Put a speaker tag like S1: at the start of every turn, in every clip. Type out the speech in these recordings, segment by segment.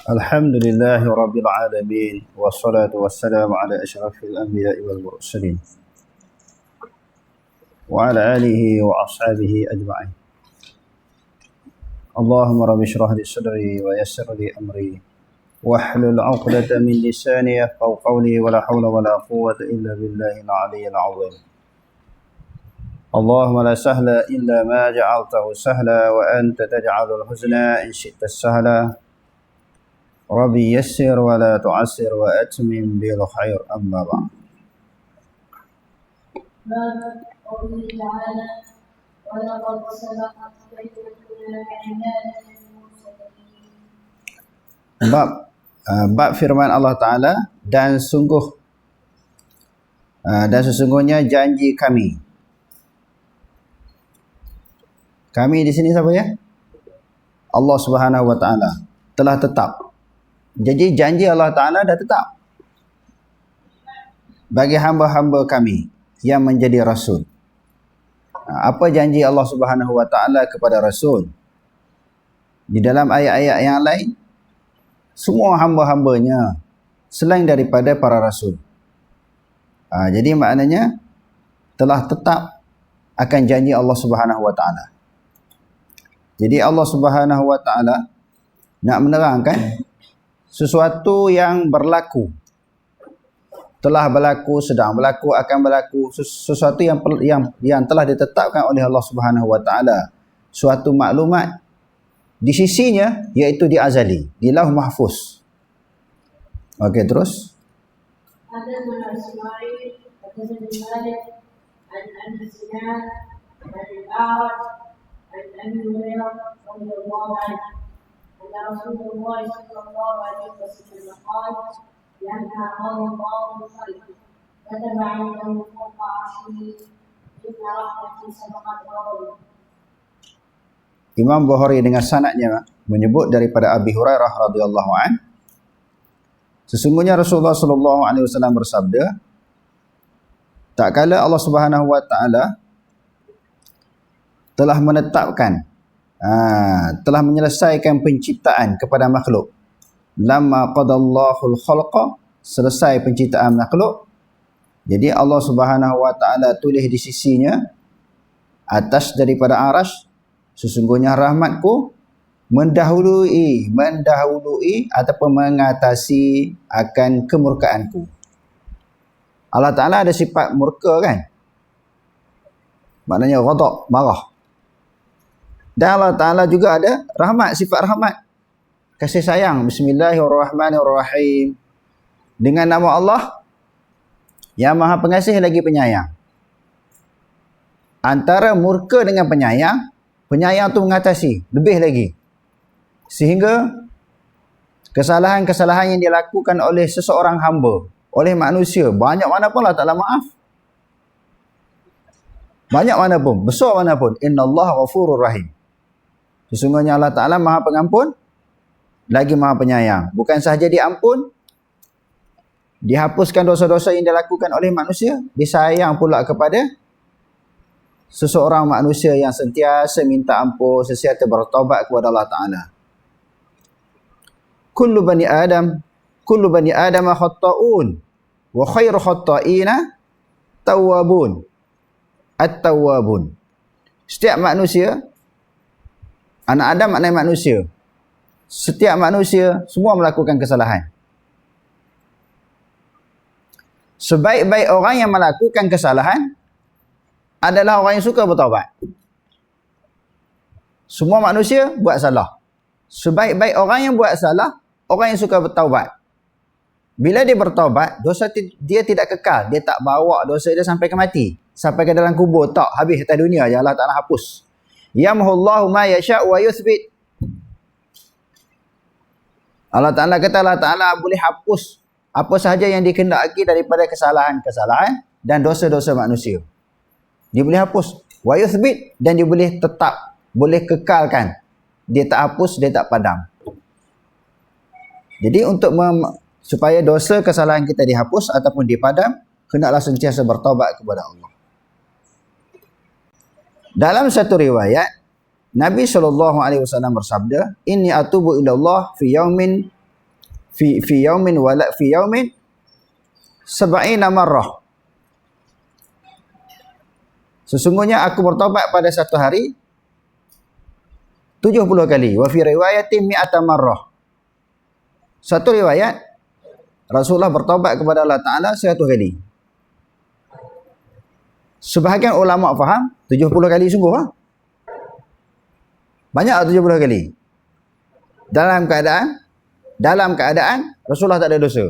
S1: الحمد لله رب العالمين والصلاة والسلام على أشرف الأنبياء والمرسلين وعلى آله وأصحابه أجمعين. اللهم رب اشرح لي صدري ويسر لي أمري واحلل عقدة من لساني يفقهوا قولي ولا حول ولا قوة إلا بالله العلي العظيم. اللهم لا سهل إلا ما جعلته سهلا وأنت تجعل الحزن إن شئت السهلا. ربي يسر ولا تعسر وأتمم بالخير. أما بعد.
S2: باب قوله تعالى ولقد سبقت كلمتنا لعبادنا المرسلين.
S1: Bab firman Allah Ta'ala dan sesungguhnya janji kami. Kami di sini siapa ya? Allah Subhanahu Wa Ta'ala telah tetap. Jadi janji Allah Ta'ala dah tetap bagi hamba-hamba kami yang menjadi rasul. Apa janji Allah Subhanahu Wa Ta'ala kepada rasul? Di dalam ayat-ayat yang lain, semua hamba-hambanya selain daripada para rasul. Jadi maknanya telah tetap akan janji Allah Subhanahu Wa Ta'ala. Jadi Allah Subhanahu Wa Ta'ala nak menerangkan sesuatu yang berlaku, telah berlaku, sedang berlaku, akan berlaku, sesuatu yang telah ditetapkan oleh Allah Subhanahu Wa Ta'ala, suatu maklumat di sisinya, iaitu di azali, di lauh mahfuz. Okey, terus.
S2: حدثنا اسماعيل حدثني مالك عن ابي سنان عن الاعرج عن ابي هريره رضي الله عنه ان رسول الله صلى الله عليه وسلم قال لما قال الله الخلق كتب عنده فوق عرشه ان رحمتي سبقت غضبي.
S1: Imam Bukhari dengan sanadnya menyebut daripada Abi Hurairah radhiyallahu an, sesungguhnya Rasulullah sallallahu alaihi wasallam bersabda, tak kala Allah Subhanahu Wa Ta'ala telah menetapkan, telah menyelesaikan penciptaan kepada makhluk. Lamma qadallahu al-khalqa, selesai penciptaan makhluk. Jadi Allah Subhanahu Wa Ta'ala tulis di sisinya atas daripada arash, sesungguhnya rahmatku mendahului ataupun mengatasi akan kemurkaanku. Allah Ta'ala ada sifat murka kan? Maknanya ghadab, marah. Dan Allah Ta'ala juga ada rahmat, sifat rahmat, kasih sayang. Bismillahirrahmanirrahim. Dengan nama Allah yang maha pengasih lagi penyayang. Antara murka dengan penyayang, penyayang tu mengatasi lebih lagi, sehingga kesalahan-kesalahan yang dilakukan oleh seseorang hamba, oleh manusia, banyak mana pun Allah Ta'ala maaf. Banyak mana pun, besar mana pun. Innallaha ghafurur rahim. Sesungguhnya Allah Ta'ala maha pengampun lagi maha penyayang. Bukan sahaja diampun, dihapuskan dosa-dosa yang dilakukan oleh manusia, disayang pula kepada seseorang manusia yang sentiasa minta ampun, sentiasa bertaubat kepada Allah Ta'ala. Kullu bani Adam khatta'un wa khairu khatta'ina tawwabun. At-tawwabun. Setiap manusia, anak Adam maknanya manusia. Setiap manusia semua melakukan kesalahan. Sebaik-baik orang yang melakukan kesalahan adalah orang yang suka bertaubat. Semua manusia buat salah. Sebaik-baik orang yang buat salah, orang yang suka bertaubat. Bila dia bertaubat, dosa dia tidak kekal. Dia tak bawa dosa dia sampai ke mati, sampai ke dalam kubur. Tak, habis atas dunia je Allah Ta'ala hapus. Yamhullahu ma yasha' wa yuthbit. Allah Ta'ala kata Allah Ta'ala boleh hapus apa sahaja yang dikehendaki daripada kesalahan-kesalahan dan dosa-dosa manusia. Dia boleh hapus. Wa yuthbit, dan dia boleh tetap, boleh kekalkan. Dia tak hapus, dia tak padam. Jadi supaya dosa kesalahan kita dihapus ataupun dipadam, hendaklah sentiasa bertaubat kepada Allah. Dalam satu riwayat, Nabi SAW bersabda, Inni atubu ilallah fi yaumin fi yaumin wala fi yaumin 70 marrah. Sesungguhnya aku bertaubat pada satu hari 70 kali. Wa fi riwayatin mi'ata marrah. Satu riwayat Rasulullah bertaubat kepada Allah Ta'ala 100 kali. Sebahagian ulama faham 70 kali sungguh ha? Banyak 70 kali. Dalam keadaan Rasulullah tak ada dosa.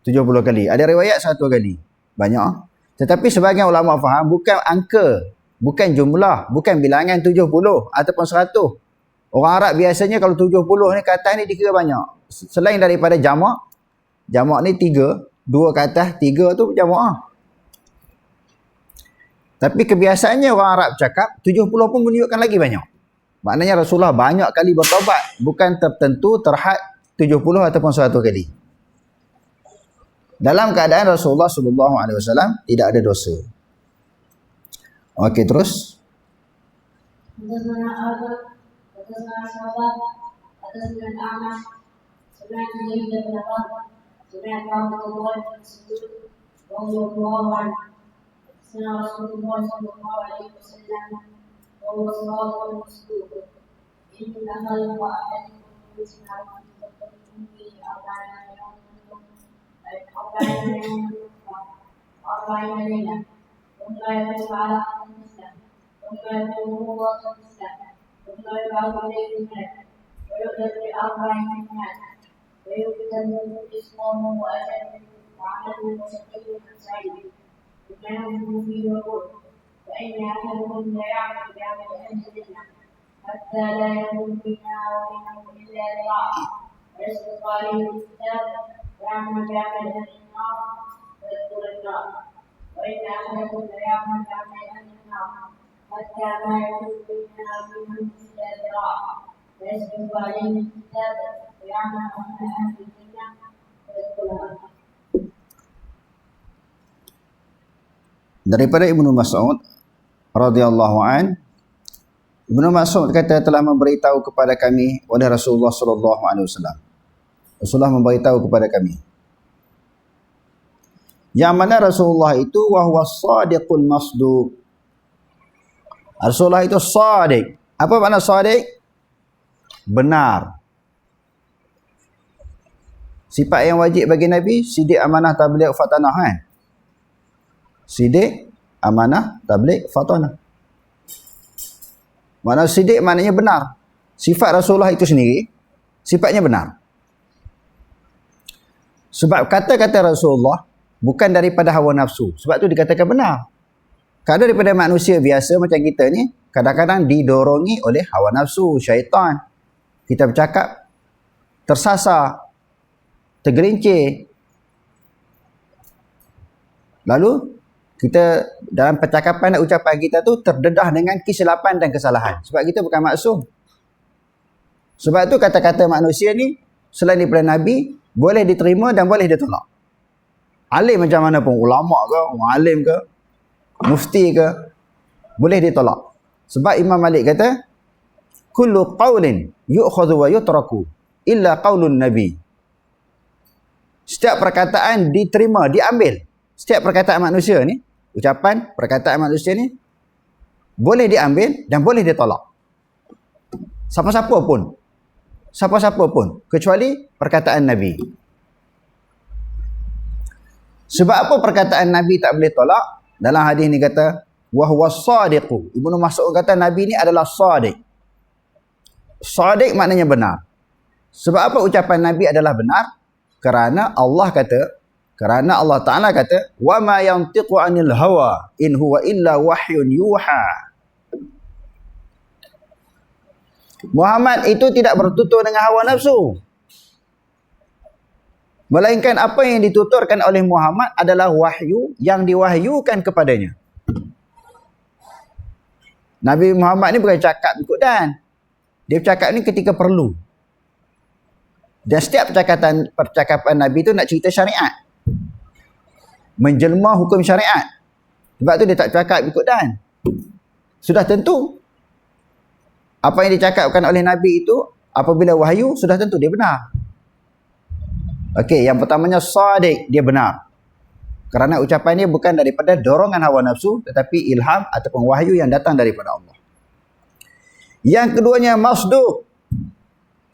S1: 70 kali. Ada riwayat 1 kali. Banyak ha? Tetapi sebahagian ulama faham bukan angka, bukan jumlah, bukan bilangan 70 ataupun 100. Orang Arab biasanya kalau 70 ni ke atas ni dikira banyak. Selain daripada jamak, jamak ni 3, 2 ke atas, 3 tu jamak. Tapi kebiasaannya orang Arab cakap 70 pun menunjukkan lagi banyak. Maknanya Rasulullah banyak kali bertaubat, bukan tertentu terhad 70 ataupun 100 kali. Dalam keadaan Rasulullah SAW tidak ada dosa. Okey, terus.
S2: حدثنا آدم حدثنا شعبة حدثنا الأعمش سمعت زيد بن وهب سمعت عبد الله بن مسعود رضي الله عنه سمع رسول الله صلى الله عليه وسلم وهو صراط المسلوك إن خلق أحدكم يسمع في 40 ليلة ثم يبعث على مثله ثم يكون هو مثله ثم يبعث إليه الملك ويؤذن ب40 كلمات ويكتب اسمه وأجله وعمله وشقي من سعيد ثم ينفخ فيه ويقول فإن أحدكم لا يعمل بعمل أهل الجنة حتى لا يكون بينها وبينه إلا ذراع ويسبق عليه الكتاب ويعمل بعمل أهل النار ويدخل النار وإن أحدكم لا يعمل بعمل أهل النار حتى ما يكون بينها وبينه إلا ذراع ويسبق عليه الكتاب ويعمل عمل أهل الجنة ويدخلها.
S1: Daripada Ibnu Mas'ud radhiyallahu an, Ibnu Mas'ud kata telah memberitahu kepada kami oleh Rasulullah sallallahu alaihi wasallam. Rasulullah memberitahu kepada kami. Yang mana Rasulullah itu wahwa sadiqul masduq. Rasulullah itu sadiq. Apa makna sadiq? Benar. Sifat yang wajib bagi Nabi, sidik, amanah, tabligh, fatanah kan? Sidik, amanah, tabligh, fatanah. Makna sidik maknanya benar. Sifat Rasulullah itu sendiri sifatnya benar. Sebab kata-kata Rasulullah bukan daripada hawa nafsu. Sebab tu dikatakan benar. Kalau daripada manusia biasa macam kita ni, kadang-kadang didorongi oleh hawa nafsu, syaitan. Kita bercakap tersasar, tergelincir. Lalu kita dalam percakapan dan ucapan kita tu terdedah dengan kesilapan dan kesalahan. Sebab kita bukan maksum. Sebab tu kata-kata manusia ni selain daripada Nabi boleh diterima dan boleh ditolak. Alim macam mana pun, ulama ke, orang alim ke, mufti ke, boleh ditolak. Sebab Imam Malik kata, kullu qawlin yu'khadhu wa yutraku illa qawlun Nabi. Setiap perkataan diterima, diambil. Setiap perkataan manusia ni, ucapan, perkataan manusia ni boleh diambil dan boleh ditolak. Siapa-siapa pun. Siapa-siapa pun. Kecuali perkataan Nabi. Sebab apa perkataan Nabi tak boleh tolak? Dalam hadis ni kata, wahwa sadiqu. Ibnu Mas'ud kata Nabi ni adalah sadiq. Sadiq maknanya benar. Sebab apa ucapan Nabi adalah benar? Kerana Allah Ta'ala kata, wa ma yantiqu 'anil hawa in huwa illa wahyun yuha. Muhammad itu tidak bertutur dengan hawa nafsu. Melainkan apa yang dituturkan oleh Muhammad adalah wahyu yang diwahyukan kepadanya. Nabi Muhammad ni bukan cakap ikut dan. Dia bercakap ni ketika perlu. Dan setiap percakapan Nabi tu nak cerita syariat. Menjelma hukum syariat. Sebab tu dia tak cakap ikut dan. Sudah tentu apa yang dicakapkan oleh Nabi itu apabila wahyu sudah tentu dia benar. Okey, yang pertamanya sadiq, dia benar. Kerana ucapan dia bukan daripada dorongan hawa nafsu, tetapi ilham ataupun wahyu yang datang daripada Allah. Yang keduanya masduq.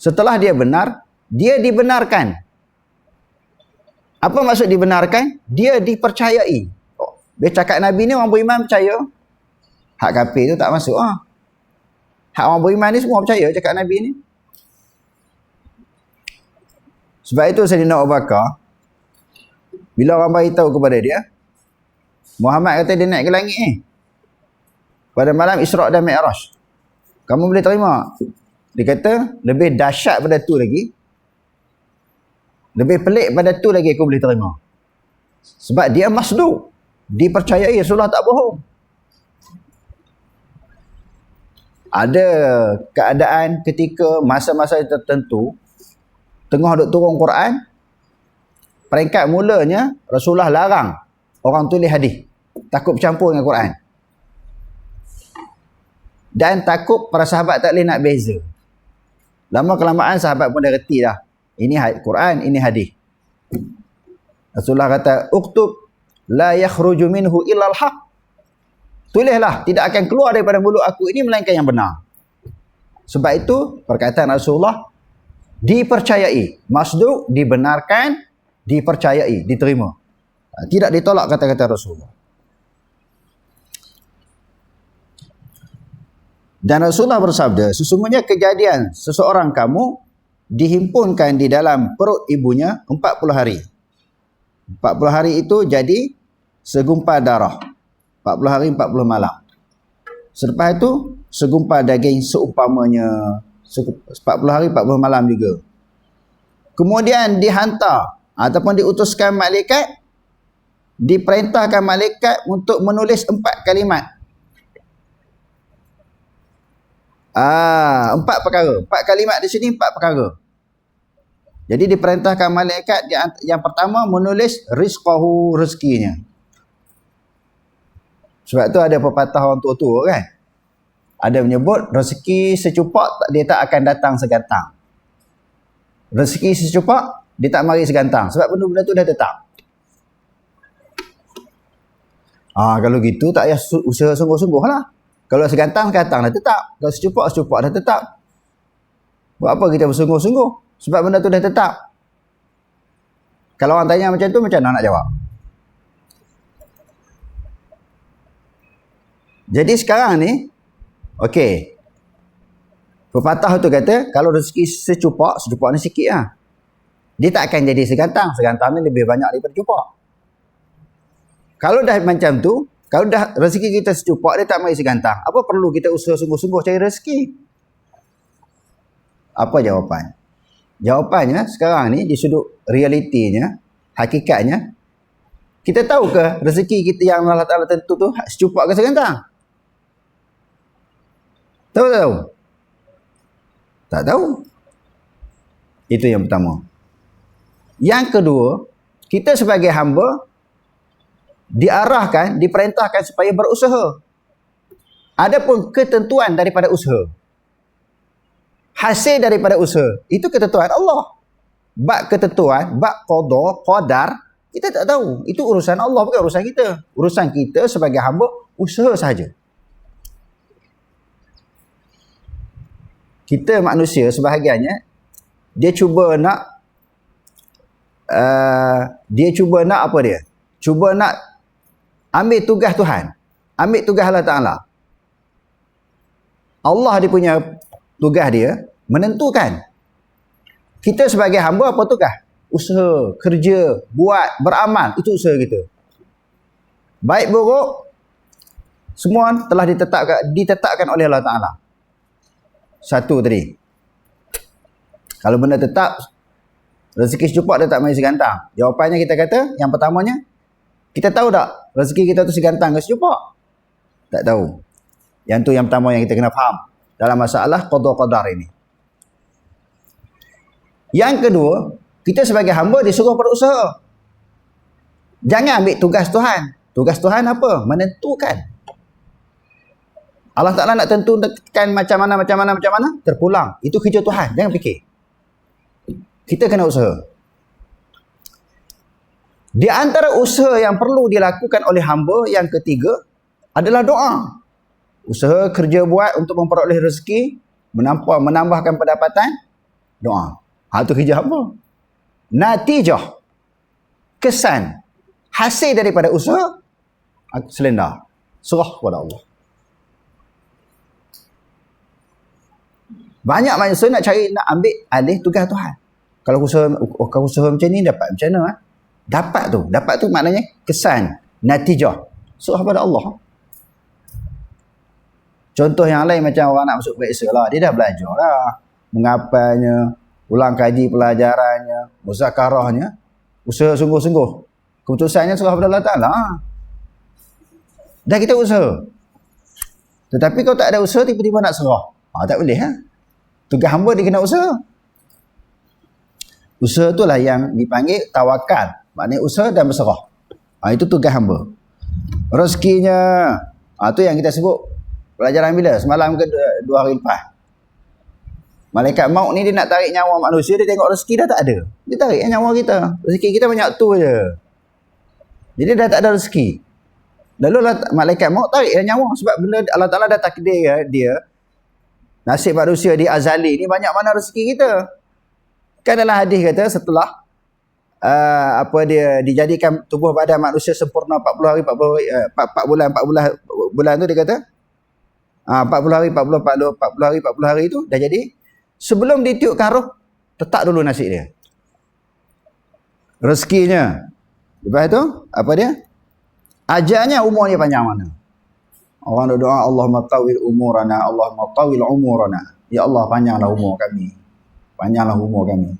S1: Setelah dia benar, dia dibenarkan. Apa maksud dibenarkan? Dia dipercayai. Dia cakap Nabi ni orang beriman percaya. Hak kafir tu tak masuk. Hak orang beriman ni semua percaya cakap Nabi ni. Sebab itu Sayyidina Abu Bakar, bila orang beritahu kepada dia, Muhammad kata dia naik ke langit ni pada malam Isra' dan Mi'raj, kamu boleh terima? Dia kata, lebih dahsyat pada tu lagi, lebih pelik pada tu lagi aku boleh terima. Sebab dia masduq, dipercayai Rasulullah tak bohong. Ada keadaan ketika masa-masa tertentu tengah duk turun Quran, peringkat mulanya Rasulullah larang orang tulis hadis, takut bercampur dengan Quran. Dan takut para sahabat tak boleh nak beza. Lama kelamaan sahabat pun dah reti dah. Ini Quran, ini hadis. Rasulullah kata, "Uktub la yakhruju minhu illa al-haq." Tulislah, tidak akan keluar daripada mulut aku ini melainkan yang benar. Sebab itu perkataan Rasulullah dipercayai, masduq, dibenarkan, dipercayai, diterima. Tidak ditolak kata-kata Rasulullah. Dan Rasulullah bersabda, sesungguhnya kejadian seseorang kamu dihimpunkan di dalam perut ibunya 40 hari. 40 hari itu jadi segumpal darah. 40 hari 40 malam. Selepas itu segumpal daging seumpamanya 40 hari 40 malam juga. Kemudian dihantar ataupun diutuskan malaikat, diperintahkan malaikat untuk menulis 4 kalimat. 4 perkara. 4 kalimat di sini 4 perkara. Jadi diperintahkan malaikat yang pertama menulis rizqahu, rezekinya. Sebab tu ada pepatah orang tua-tua kan. Ada menyebut rezeki secupak dia tak akan datang segantang. Rezeki secupak dia tak mari segantang. Sebab benda-benda tu dah tetap. Kalau gitu tak payah usaha sungguh-sungguh lah. Kalau segantang dah tetap. Kalau secupak dah tetap. Buat apa kita bersungguh-sungguh? Sebab benda tu dah tetap. Kalau orang tanya macam tu, macam mana nak jawab? Jadi sekarang ni, okey, pepatah tu kata, kalau rezeki secupak ni sikit lah. Dia tak akan jadi segantang. Segantang ni lebih banyak daripada cupak. Kalau dah macam tu, kalau dah rezeki kita secupak, dia tak mari segantang. Apa perlu kita usaha sungguh-sungguh cari rezeki? Apa jawapan? Jawapannya sekarang ni di sudut realitinya, hakikatnya, kita tahu ke rezeki kita yang Allah Ta'ala tentu tu secupak ke segantang? Tahu tak tahu? Tak tahu. Itu yang pertama. Yang kedua, kita sebagai hamba diarahkan, diperintahkan supaya berusaha. Adapun ketentuan daripada usaha, hasil daripada usaha, itu ketentuan Allah. Bab ketentuan, bab qada, qadar, kita tak tahu. Itu urusan Allah, bukan urusan kita. Urusan kita sebagai hamba, usaha sahaja. Kita manusia sebahagiannya, dia cuba nak apa dia? Cuba nak ambil tugas Tuhan. Ambil tugas Allah Ta'ala. Allah dia punya tugas dia menentukan. Kita sebagai hamba apa tugas? Usaha, kerja, buat, beramal. Itu usaha kita. Baik buruk, semua telah ditetapkan oleh Allah Ta'ala. Satu tadi. Kalau benda tetap, rezeki secupak dia tak main segantang. Jawapannya kita kata, yang pertamanya, kita tahu tak rezeki kita tu segantang ke secupak? Tak tahu. Yang tu yang pertama yang kita kena faham dalam masalah qada qadar ini. Yang kedua, kita sebagai hamba disuruh berusaha. Jangan ambil tugas Tuhan. Tugas Tuhan apa? Menentukan. Allah Ta'ala nak tentukan macam mana, terpulang. Itu kerja Tuhan. Jangan fikir. Kita kena usaha. Di antara usaha yang perlu dilakukan oleh hamba yang ketiga adalah doa. Usaha kerja buat untuk memperoleh rezeki, menambahkan pendapatan, doa. Itu kerja hamba. Natijah, kesan, hasil daripada usaha, selenda, serah kepada Allah. Banyak manusia nak ambil alih tugas Tuhan. Kalau usaha macam ni dapat macam mana? Dapat tu maknanya kesan, natijah, serah kepada Allah. Contoh yang lain macam orang nak masuk periksa lah, dia dah belajar lah, menghafalnya, ulang kaji pelajarannya, muzakarahnya, usaha sungguh-sungguh. Keputusannya serah kepada Allah Ta'ala. Dah kita usaha. Tetapi kalau tak ada usaha, tiba-tiba nak serah. Tak boleh. Tugas hamba dia kena usaha. Usaha itulah yang dipanggil tawakal. Maknanya usaha dan berserah. Itu tugas hamba. Rezekinya, itu yang kita sebut pelajaran bila? Semalam ke 2 hari lepas. Malaikat maut ni dia nak tarik nyawa manusia, dia tengok rezeki dah tak ada. Dia tarik nyawa kita. Rezeki kita banyak tu je. Jadi dah tak ada rezeki. Lalu malaikat maut tarik nyawa. Sebab benda Allah Ta'ala dah takdir dia. Nasib manusia di azali ni banyak mana rezeki kita. Kan dalam hadis kata setelah dia dijadikan tubuh badan manusia sempurna 40 hari 4 bulan tu dia kata 40 hari 40 hari tu dah jadi. Sebelum ditiupkan roh, letak dulu nasib dia, rezekinya. Lepas tu apa dia? Ajalnya, umur dia panjang mana. Orang doa, Allahumma tawil umurana, Allahumma tawil umurana. Ya Allah, panjanglah umur kami. Panjanglah umur kami.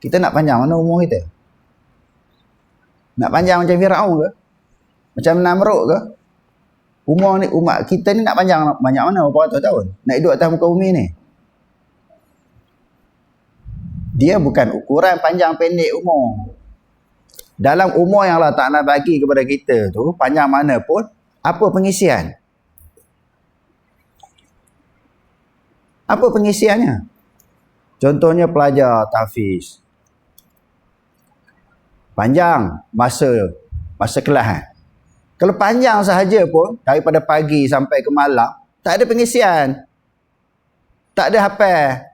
S1: Kita nak panjang mana umur kita? Nak panjang macam Firaun ke? Macam Namrud ke? Umur ni, umat kita ni nak panjang banyak mana? Berapa ratus tahun? Nak hidup atas muka bumi ni? Dia bukan ukuran panjang pendek umur. Dalam umur yang Allah Ta'ala bagi kepada kita tu, panjang mana pun, apa pengisian? Apa pengisiannya? Contohnya pelajar tahfiz. Panjang masa kelas. Kalau panjang sahaja pun, daripada pagi sampai ke malam, tak ada pengisian. Tak ada hafal.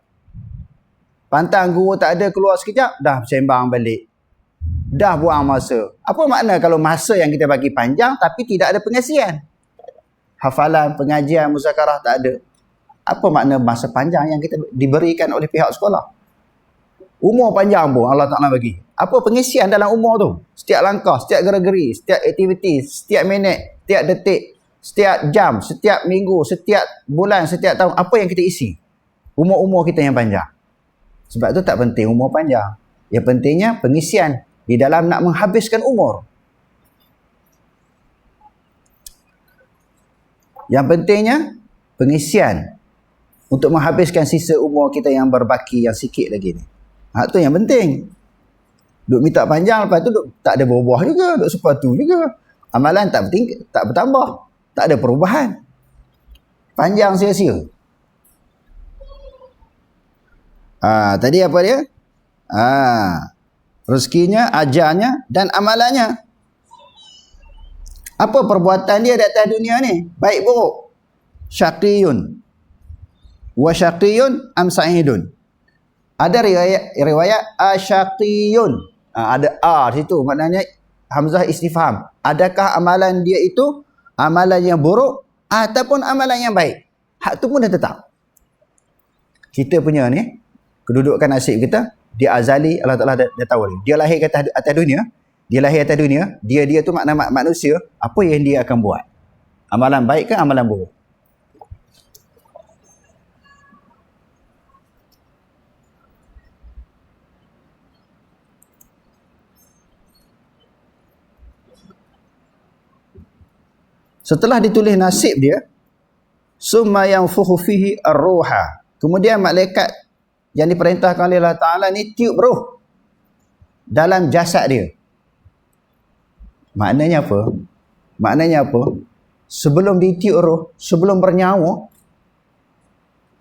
S1: Pantang guru tak ada, keluar sekejap, dah sembang balik. Dah buang masa. Apa makna kalau masa yang kita bagi panjang tapi tidak ada pengisian? Hafalan, pengajian, muzakarah tak ada. Apa makna masa panjang yang kita diberikan oleh pihak sekolah? Umur panjang pun Allah Ta'ala bagi. Apa pengisian dalam umur tu? Setiap langkah, setiap gerak-geri, setiap aktiviti, setiap minit, setiap detik, setiap jam, setiap minggu, setiap bulan, setiap tahun. Apa yang kita isi? Umur-umur kita yang panjang. Sebab tu tak penting umur panjang. Yang pentingnya pengisian di dalam nak menghabiskan umur. Yang pentingnya pengisian untuk menghabiskan sisa umur kita yang berbaki, yang sikit lagi ni. Itu yang penting. Duk minta panjang, lepas tu tak ada berubah juga, duk sepatu juga. Amalan tak bertambah, tak ada perubahan. Panjang sia-sia. Tadi apa dia? Rezekinya, ajarnya dan amalannya. Apa perbuatan dia di atas dunia ni? Baik buruk. Syaqiyun. Wa syaqiyun am sa'idun. Ada riwayat asyaqiyun. Ada di situ, maknanya hamzah istifham. Adakah amalan dia itu amalan yang buruk ataupun amalan yang baik? Hak tu pun dah tetap. Kita punya ni, kedudukan nasib kita, dia azali, Allah Ta'ala dah tahu dia. Dia lahir ke atas dunia, dia tu makna manusia, apa yang dia akan buat? Amalan baik ke amalan buruk? Setelah ditulis nasib dia, summa yanfukhu fihi ar-ruha. Kemudian malaikat yang diperintahkan oleh Allah Ta'ala ni tiup roh dalam jasad dia. Maknanya apa? Sebelum ditiup roh, sebelum bernyawa,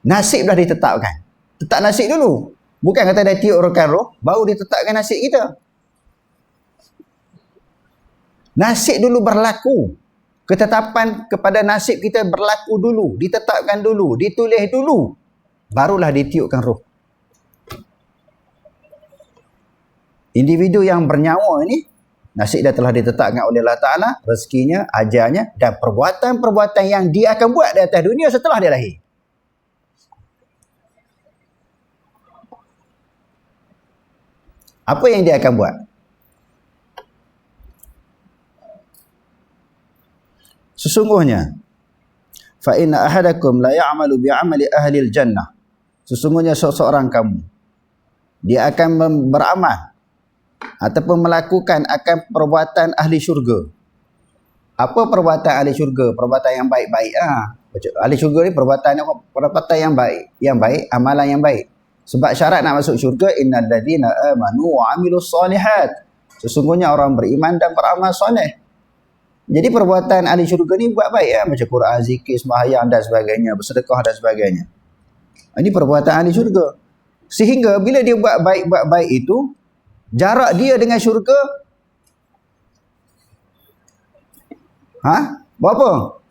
S1: nasib dah ditetapkan. Tetap nasib dulu. Bukan kata dah tiup rohkan roh, baru ditetapkan nasib kita. Nasib dulu berlaku. Ketetapan kepada nasib kita berlaku dulu, ditetapkan dulu, ditulis dulu, barulah ditiupkan roh. Individu yang bernyawa ini, nasib dah telah ditetapkan oleh Allah Ta'ala, rezekinya, ajalnya, dan perbuatan-perbuatan yang dia akan buat di atas dunia setelah dia lahir. Apa yang dia akan buat? Sesungguhnya, fa inna ahadakum la ya'malu bi'amali ahli al-jannah. Sesungguhnya seorang kamu, dia akan beramal ataupun melakukan akan perbuatan ahli syurga. Apa perbuatan ahli syurga? Perbuatan yang baik-baik. Ahli syurga ni perbuatan yang baik, amalan yang baik. Sebab syarat nak masuk syurga, innal ladzina amanu wa 'amilus solihat. Sesungguhnya orang beriman dan beramal soleh. Jadi perbuatan ahli syurga ni buat baik, macam Quran, zikir, sembahyang dan sebagainya, bersedekah dan sebagainya. Ini perbuatan ahli syurga. Sehingga bila dia buat baik itu, jarak dia dengan syurga berapa?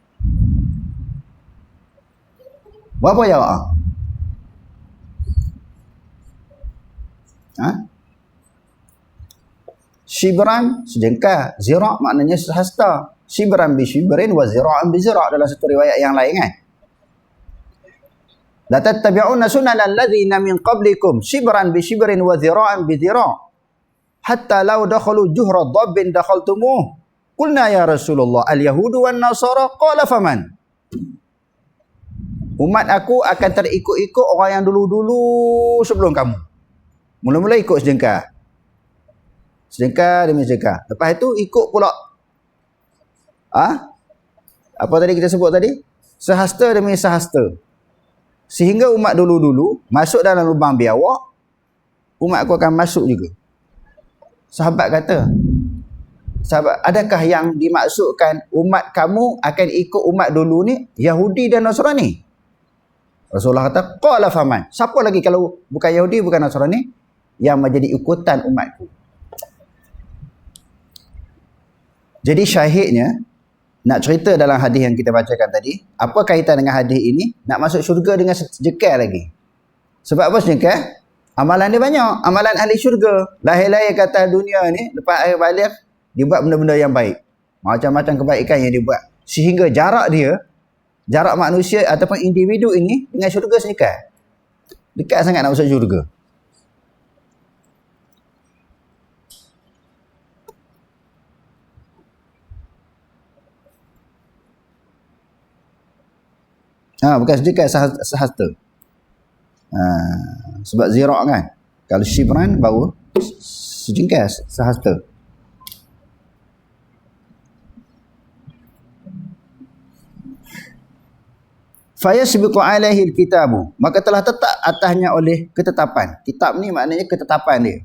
S1: Berapa jawab? Shibran sejengkal, zira' maknanya sehasta. Shibran bi shibrin wa zira'an bi zira' dalam satu riwayat yang lain kan. La tattabi'unna sunanal ladzina min qablikum shibran bi shibrin wa zira'an bi zira' hatta law dakhalu juhra dhabbin dakhaltumuh. Qulna ya Rasulullah al-yahudu wan nasara qala faman. Umat aku akan terikut-ikut orang yang dulu-dulu sebelum kamu. Mula-mula ikut sejengkal. Sedekah demi sedekah. Lepas itu ikut pula. Apa tadi kita sebut tadi? Sehasta demi sehasta. Sehingga umat dulu-dulu masuk dalam lubang biawak, umat aku akan masuk juga. Sahabat kata, sahabat, adakah yang dimaksudkan umat kamu akan ikut umat dulu ni Yahudi dan Nasrani? Rasulullah kata, qala faman. Siapa lagi kalau bukan Yahudi, bukan Nasrani yang menjadi ikutan umatku? Jadi syahidnya, nak cerita dalam hadis yang kita bacakan tadi, apa kaitan dengan hadis ini? Nak masuk syurga dengan sejengkal lagi. Sebab apa sejengkal? Amalan dia banyak. Amalan ahli syurga. Lahir-lahir ke atas dunia ni, lepas akhir balik, dia buat benda-benda yang baik. Macam-macam kebaikan yang dia buat. Sehingga jarak dia, jarak manusia ataupun individu ini dengan syurga sejengkal. Dekat sangat nak masuk syurga. Bukan sedekah, sehasta. Sebab zira' kan. Kalau shibran baru sejengkal, sehasta. Fayasbiqu alaihi alkitabu, maka telah tetap atasnya oleh ketetapan. Kitab ni maknanya ketetapan dia.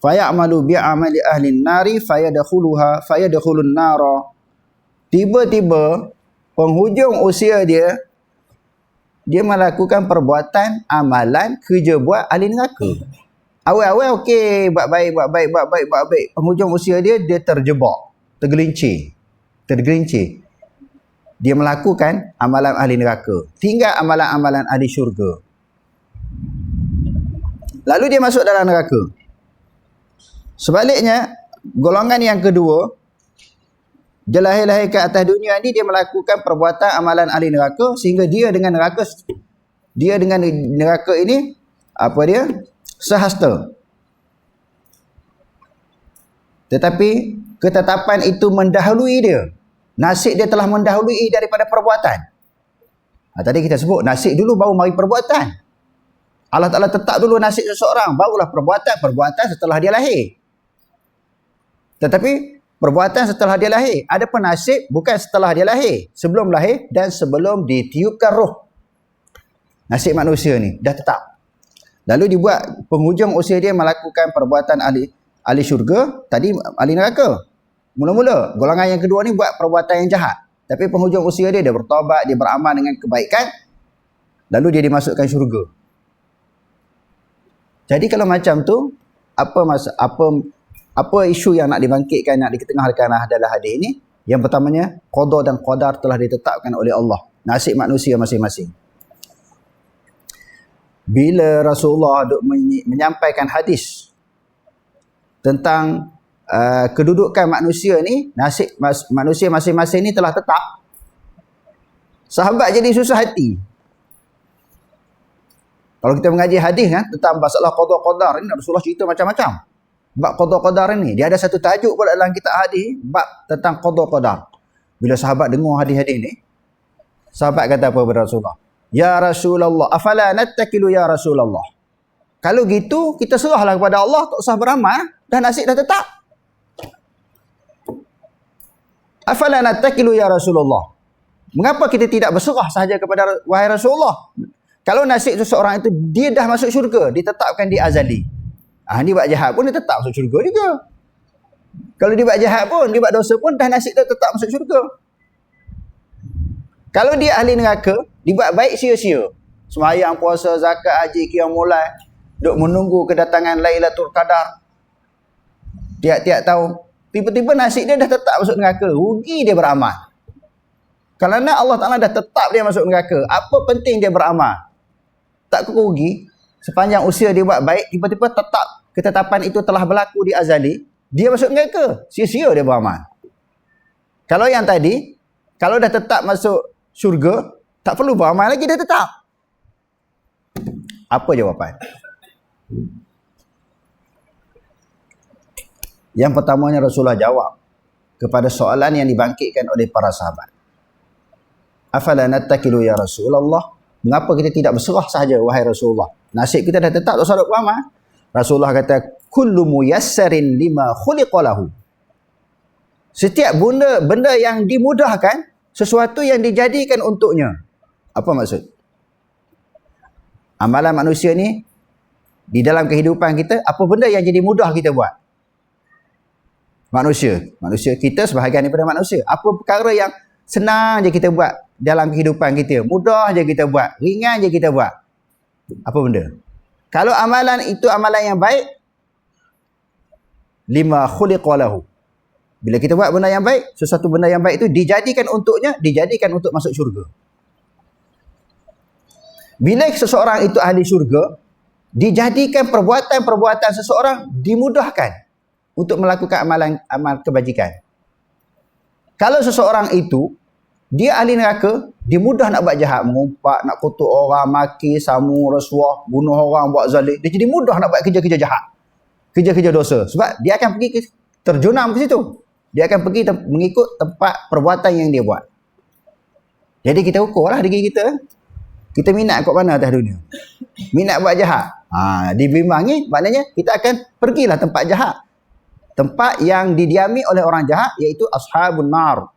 S1: Fayamalu bi'amali ahli nari fayadkhulun nara. Tiba-tiba penghujung usia dia melakukan perbuatan, amalan, kerja buat ahli neraka. Awal-awal okey, buat baik. Penghujung usia dia terjebak, tergelincir. Dia melakukan amalan ahli neraka. Tinggal amalan-amalan ahli syurga. Lalu dia masuk dalam neraka. Sebaliknya, golongan yang kedua, dia lahir-lahir ke atas dunia ni, dia melakukan perbuatan amalan ahli neraka, sehingga dia dengan neraka ini, apa dia? Sehasta. Tetapi ketetapan itu mendahului dia. Nasib dia telah mendahului daripada perbuatan. Tadi kita sebut, nasib dulu baru mari perbuatan. Allah Ta'ala tetap dulu nasib seseorang, barulah perbuatan setelah dia lahir. Tetapi perbuatan setelah dia lahir. Ada penasib bukan setelah dia lahir. Sebelum lahir dan sebelum ditiupkan roh. Nasib manusia ni dah tetap. Lalu dibuat penghujung usia dia melakukan perbuatan ahli syurga. Tadi ahli neraka. Mula-mula golongan yang kedua ni buat perbuatan yang jahat. Tapi penghujung usia dia bertaubat, dia beramal dengan kebaikan. Lalu dia dimasukkan syurga. Jadi kalau macam tu, apa Apa isu yang nak dibangkitkan, nak diketengahkan dalam hadis ini? Yang pertamanya, qada dan qadar telah ditetapkan oleh Allah. Nasib manusia masing-masing. Bila Rasulullah menyampaikan hadis tentang kedudukan manusia ni, nasib manusia masing-masing ni telah tetap, sahabat jadi susah hati. Kalau kita mengaji hadis kan, tentang masalah qada qadar ni, Rasulullah cerita macam-macam. Bab qada qadar ni, dia ada satu tajuk pula dalam kitab hadis, bab tentang qada qadar. Bila sahabat dengar hadis-hadis ni, sahabat kata apa kepada Rasulullah? Ya Rasulullah, afala nattakilu ya Rasulullah. Kalau gitu, kita serahlah kepada Allah, tak usah beramal, dah nasib dah tetap. Afala nattakilu ya Rasulullah. Mengapa kita tidak berserah sahaja kepada wahai Rasulullah? Kalau nasib seseorang itu, dia dah masuk syurga, ditetapkan di azali. Dia buat jahat pun dia tetap masuk syurga juga. Kalau dia buat jahat pun, dia buat dosa pun, dah nasib dia tetap masuk syurga. Kalau dia ahli neraka, dia buat baik sia-sia. Sembahyang, puasa, zakat, haji, qiyam mulai, duk menunggu kedatangan Lailatul Qadar. Tiap-tiap tahun. Tiba-tiba nasib dia dah tetap masuk neraka. Rugi dia beramal. Kerana Allah Ta'ala dah tetap dia masuk neraka. Apa penting dia beramal? Tak rugi. Sepanjang usia dia buat baik, tiba-tiba ketetapan itu telah berlaku di azali, dia masuk neraka. Sia-sia dia beramal. Kalau yang tadi, kalau dah tetap masuk syurga, tak perlu beramal lagi, dah tetap. Apa jawapan? Yang pertamanya Rasulullah jawab kepada soalan yang dibangkitkan oleh para sahabat. Afala nattakilu ya Rasulullah? Mengapa kita tidak berserah sahaja wahai Rasulullah? Nasib kita dah tetap, tak usah duk beramal. Rasulullah kata, kullu muyassarin lima khuliqa lahu. Setiap benda yang dimudahkan, sesuatu yang dijadikan untuknya. Apa maksud? Amalan manusia ni, di dalam kehidupan kita, apa benda yang jadi mudah kita buat? Manusia kita sebahagian daripada manusia. Apa perkara yang senang je kita buat dalam kehidupan kita, mudah je kita buat, ringan je kita buat? Apa benda? Kalau amalan itu amalan yang baik, lima khuliqa lahu. Bila kita buat benda yang baik, sesuatu benda yang baik itu dijadikan untuknya, dijadikan untuk masuk syurga. Bila seseorang itu ahli syurga, dijadikan perbuatan-perbuatan seseorang dimudahkan untuk melakukan amal kebajikan. Kalau seseorang itu dia ahli neraka, dia mudah nak buat jahat, mengumpat, nak kutuk orang, maki, samu, rasuah, bunuh orang, buat zalim. Dia jadi mudah nak buat kerja-kerja jahat, kerja-kerja dosa. Sebab dia akan pergi terjunam ke situ. Dia akan pergi mengikut tempat perbuatan yang dia buat. Jadi kita ukurlah diri kita. Kita minat kat mana atas dunia? Minat buat jahat. Dibimbangi, maknanya kita akan pergilah tempat jahat. Tempat yang didiami oleh orang jahat, iaitu ashabun nar,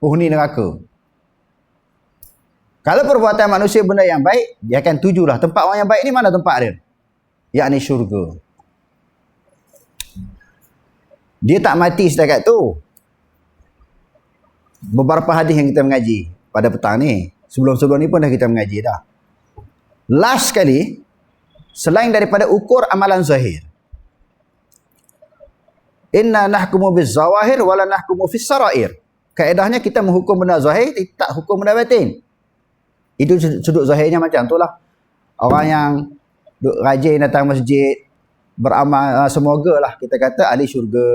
S1: penghuni neraka. Kalau perbuatan manusia benda yang baik, dia akan tujulah tempat orang yang baik ni, mana tempat dia? Yakni syurga. Dia tak mati setakat tu. Beberapa hadis yang kita mengaji pada petang ni, sebelum-sebelum ni pun dah kita mengaji dah. Last sekali, selain daripada ukur amalan zahir, inna nahkumu biz-zawahir wala nahkumu fis-sarair. Kaedahnya kita menghukum benda zahir, tak hukum benda batin. Itu sudut zahirnya macam tu lah. Orang yang rajin datang masjid, beramal, semoga lah kita kata ahli syurga.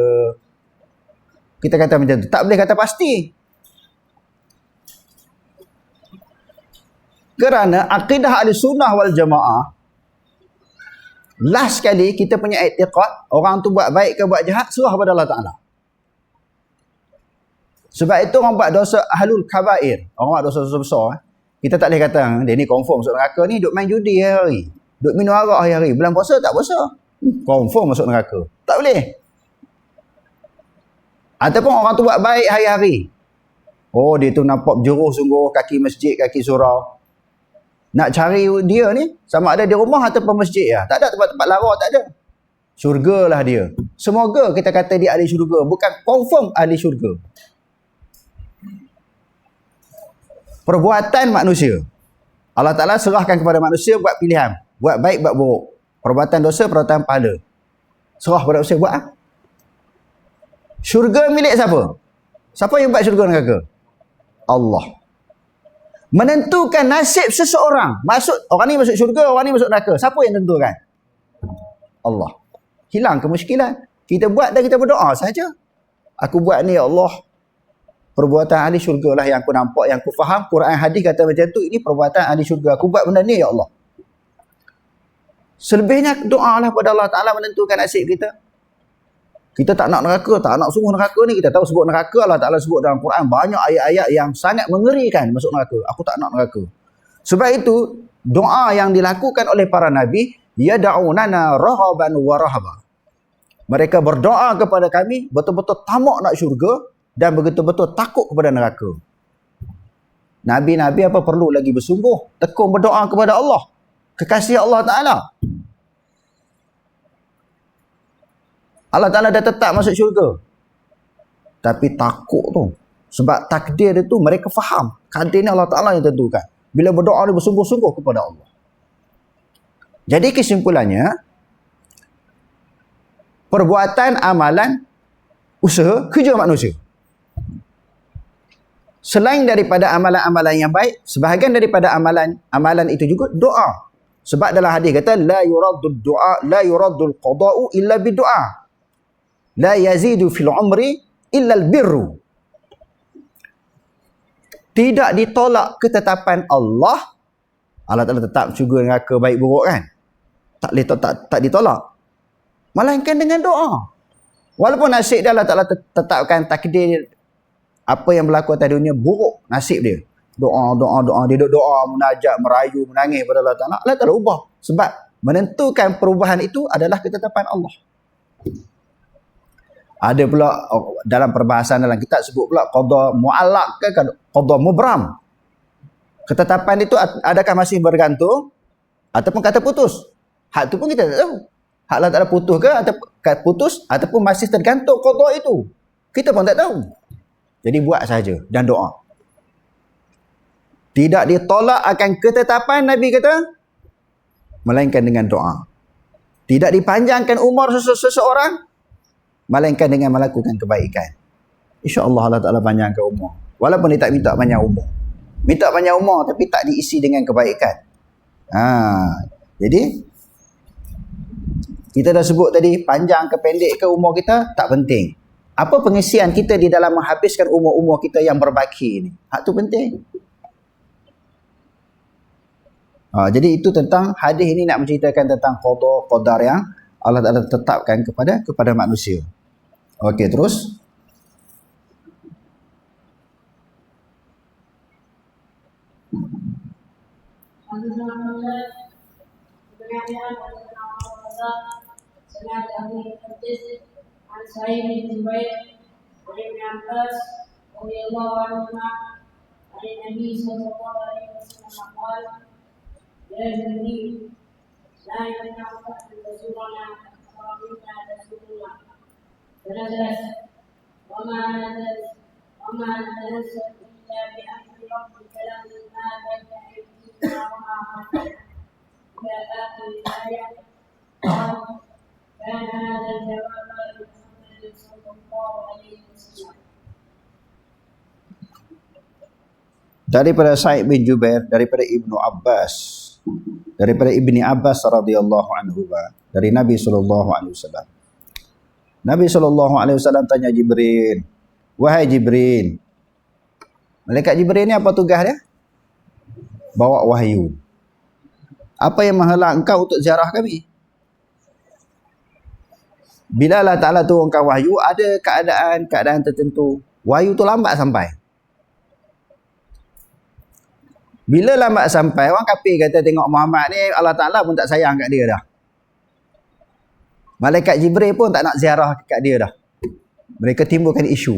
S1: Kita kata macam tu. Tak boleh kata pasti. Kerana akidah ahli sunnah wal jamaah, last sekali kita punya i'tiqad, orang tu buat baik ke buat jahat, serah pada Allah Ta'ala. Sebab itu orang buat dosa ahlul kabair, orang buat dosa-dosa besar, kita tak boleh kata dia ni confirm masuk neraka ni, duk main judi hari-hari, duk minum arak hari-hari, bulan puasa tak puasa, confirm masuk neraka. Tak boleh. Ataupun orang tu buat baik hari-hari, oh dia tu nampak berjuruh sungguh, kaki masjid, kaki surau. Nak cari dia ni, sama ada di rumah ataupun masjid ya. Tak ada tempat-tempat lara, tak ada. Syurgalah dia. Semoga kita kata dia ahli syurga, bukan confirm ahli syurga. Perbuatan manusia, Allah Ta'ala serahkan kepada manusia buat pilihan. Buat baik, buat buruk. Perbuatan dosa, perbuatan pahala. Serah pada manusia buat. Syurga milik siapa? Siapa yang buat syurga neraka? Allah. Menentukan nasib seseorang. Orang ni masuk syurga, orang ni masuk neraka. Siapa yang tentukan? Allah. Hilang kemusykilan. Kita buat dan kita berdoa saja. Aku buat ni ya Allah. Perbuatan ahli syurga lah yang aku nampak, yang aku faham. Quran hadis kata macam tu, ini perbuatan ahli syurga. Aku buat benda ni ya Allah. Selebihnya doa lah pada Allah Ta'ala menentukan nasib kita. Kita tak nak neraka, tak nak sungguh neraka ni. Kita tahu sebut neraka, Allah Ta'ala sebut dalam Quran banyak ayat-ayat yang sangat mengerikan masuk neraka. Aku tak nak neraka. Sebab itu, doa yang dilakukan oleh para Nabi, yada'unana rahaban wa rahaba. Mereka berdoa kepada kami, betul-betul tamak nak syurga dan betul-betul takut kepada neraka. Nabi-Nabi apa perlu lagi bersungguh, tekun berdoa kepada Allah. Kekasih Allah Ta'ala. Allah Ta'ala dah tetap masuk syurga. Tapi takut tu. Sebab takdir itu mereka faham. Takdir ni Allah Ta'ala yang tentukan. Bila berdoa dia bersungguh-sungguh kepada Allah. Jadi kesimpulannya, perbuatan, amalan, usaha, kerja manusia. Selain daripada amalan-amalan yang baik, sebahagian daripada amalan itu juga doa. Sebab dalam hadis kata, la yuraddul du'a, la yuraddul qada'u illa bidu'a. La yazidu fil umri illa albirru. Tidak ditolak ketetapan Allah. Allah Ta'ala tetap syurga neraka baik buruk kan? Tak ditolak. Melainkan dengan doa. Walaupun nasib dia Allah Ta'ala tetapkan takdir apa yang berlaku atas dunia buruk nasib dia. Doa. Dia doa, munajat, merayu, menangis kepada Allah Ta'ala. Allah Ta'ala ubah. Sebab menentukan perubahan itu adalah ketetapan Allah. Ada pula dalam perbahasan dalam kitab sebut pula qada mu'allaq ke qada mubram. Ketetapan itu adakah masih bergantung ataupun kata putus? Hak tu pun kita tak tahu. Hak Allah Ta'ala putus ataupun masih tergantung qada itu. Kita pun tak tahu. Jadi buat saja dan doa. Tidak ditolak akan ketetapan Nabi kata, melainkan dengan doa. Tidak dipanjangkan umur seseorang, melainkan dengan melakukan kebaikan. InsyaAllah Allah Ta'ala panjangkan umur. Walaupun dia tak minta panjang umur. Minta panjang umur tapi tak diisi dengan kebaikan. Jadi, kita dah sebut tadi, panjang ke pendek ke umur kita, tak penting. Apa pengisian kita di dalam menghabiskan umur-umur kita yang berbaki ni? Hak tu penting. Jadi itu tentang hadis ini nak menceritakan tentang qadar yang Allah Ta'ala tetapkan kepada manusia. Okey, terus.
S2: يا جبريل لا يمنعك ان تزورنا ومنا تزورنا فنزلت وما نتنزل الا بامر ربك له ما بين ايدينا وما خلفنا الى اخر الايه قال كان هذا الجواب لمحمد صلى الله عليه وسلم.
S1: Daripada Sa'id bin Jubair, daripada Ibnu Abbas, daripada Ibni Abbas radhiyallahu anhu, dari Nabi sallallahu alaihi wasallam. Nabi sallallahu alaihi wasallam tanya Jibril, "Wahai Jibril, malaikat Jibril ni apa tugas dia?" Bawa wahyu. Apa yang menghalang engkau untuk ziarah kami? Bila Allah Ta'ala turunkan wahyu, ada keadaan tertentu, wahyu tu lambat sampai. Bila lambat sampai, orang kafir kata tengok Muhammad ni, Allah Ta'ala pun tak sayang kat dia dah. Malaikat Jibril pun tak nak ziarah kat dia dah. Mereka timbulkan isu.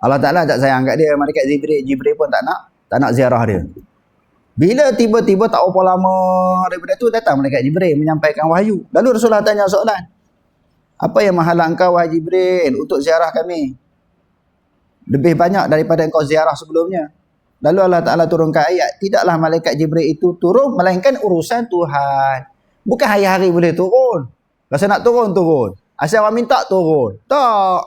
S1: Allah Ta'ala tak sayang kat dia, malaikat Jibril pun tak nak ziarah dia. Bila tiba-tiba tak berapa lama daripada tu, datang malaikat Jibril menyampaikan wahyu. Lalu Rasulullah tanya soalan. Apa yang menghalang engkau, wahai Jibril, untuk ziarah kami? Lebih banyak daripada engkau ziarah sebelumnya. Lalu Allah Ta'ala turunkan ayat, tidaklah malaikat Jibril itu turun, melainkan urusan Tuhan. Bukan hari-hari boleh turun. Rasa nak turun. Asal orang minta turun. Tak.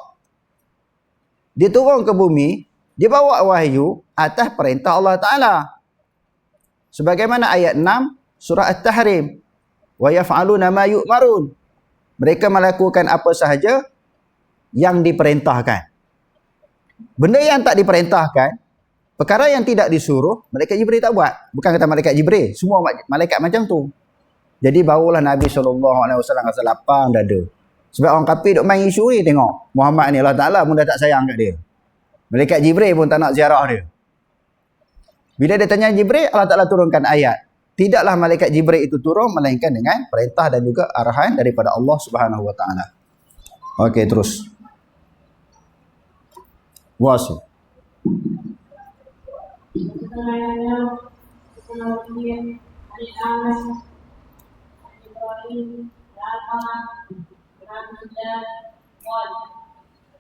S1: Dia turun ke bumi, dia bawa wahyu atas perintah Allah Ta'ala. Sebagaimana ayat 6 surah At-Tahrim. Wa yaf'aluna ma yu'marun. Mereka melakukan apa sahaja yang diperintahkan. Benda yang tak diperintahkan, perkara yang tidak disuruh, malaikat Jibril tak buat. Bukan kata malaikat Jibril, semua malaikat macam tu. Jadi barulah Nabi SAW rasa lapang dada. Sebab orang kafir duk main isu ni, tengok Muhammad ni Allah Ta'ala pun dah tak sayang kat dia. Malaikat Jibril pun tak nak ziarah dia. Bila dia tanya Jibril, Allah Ta'ala turunkan ayat. Tidaklah malaikat Jibril itu turun melainkan dengan perintah dan juga arahan daripada Allah Subhanahu Wa Ta'ala. Okey, terus. Wasil.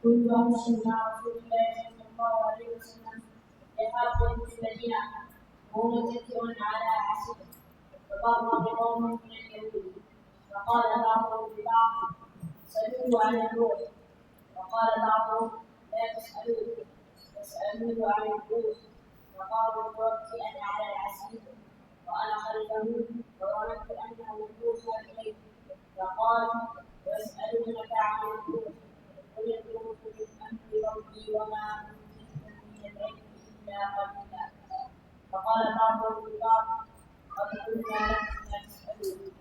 S2: كنت أمشي مع رسول الله صلى الله عليه وسلم يخاف في المدينة وهو متكئ على عصيه فقام بقوم من اليهود فقال بعضهم لبعض سألوه عن الروح وقال بعضهم لا تسألوه فسألوه عن الروح فقالوا متوكئا على العصيه وأنا خلفه وظننت أنه الروح إليه فقال ويسألونك عن الروح قل الروح من أمر ربي وما أوتيتم من العلم إلا قليلا فقال بعضهم لبعض قد قلنا لكم لا تسألون.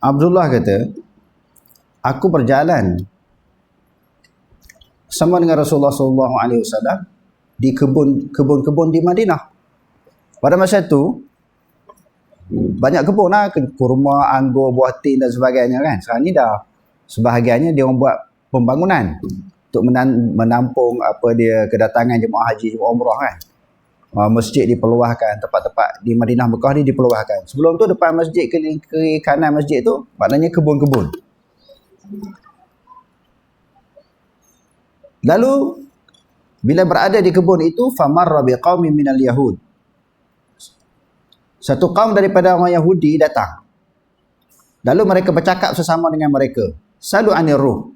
S1: Abdullah kata, aku berjalan sama dengan Rasulullah SAW di kebun-kebun di Madinah. Pada masa itu banyak kebun lah, kurma, anggur, buah tin dan sebagainya kan. Sekarang ni dah sebahagiannya dia orang buat pembangunan untuk menampung apa dia kedatangan jemaah haji, jemaah umrah kan. Masjid diperluahkan, tempat-tempat di Madinah Mekah ni diperluahkan. Sebelum tu depan masjid, ke kanan masjid tu maknanya kebun-kebun. Lalu bila berada di kebun itu, famarra biqaumin minal yahud. Satu kaum daripada orang Yahudi datang. Lalu mereka bercakap sesama dengan mereka. Salu anir ruh.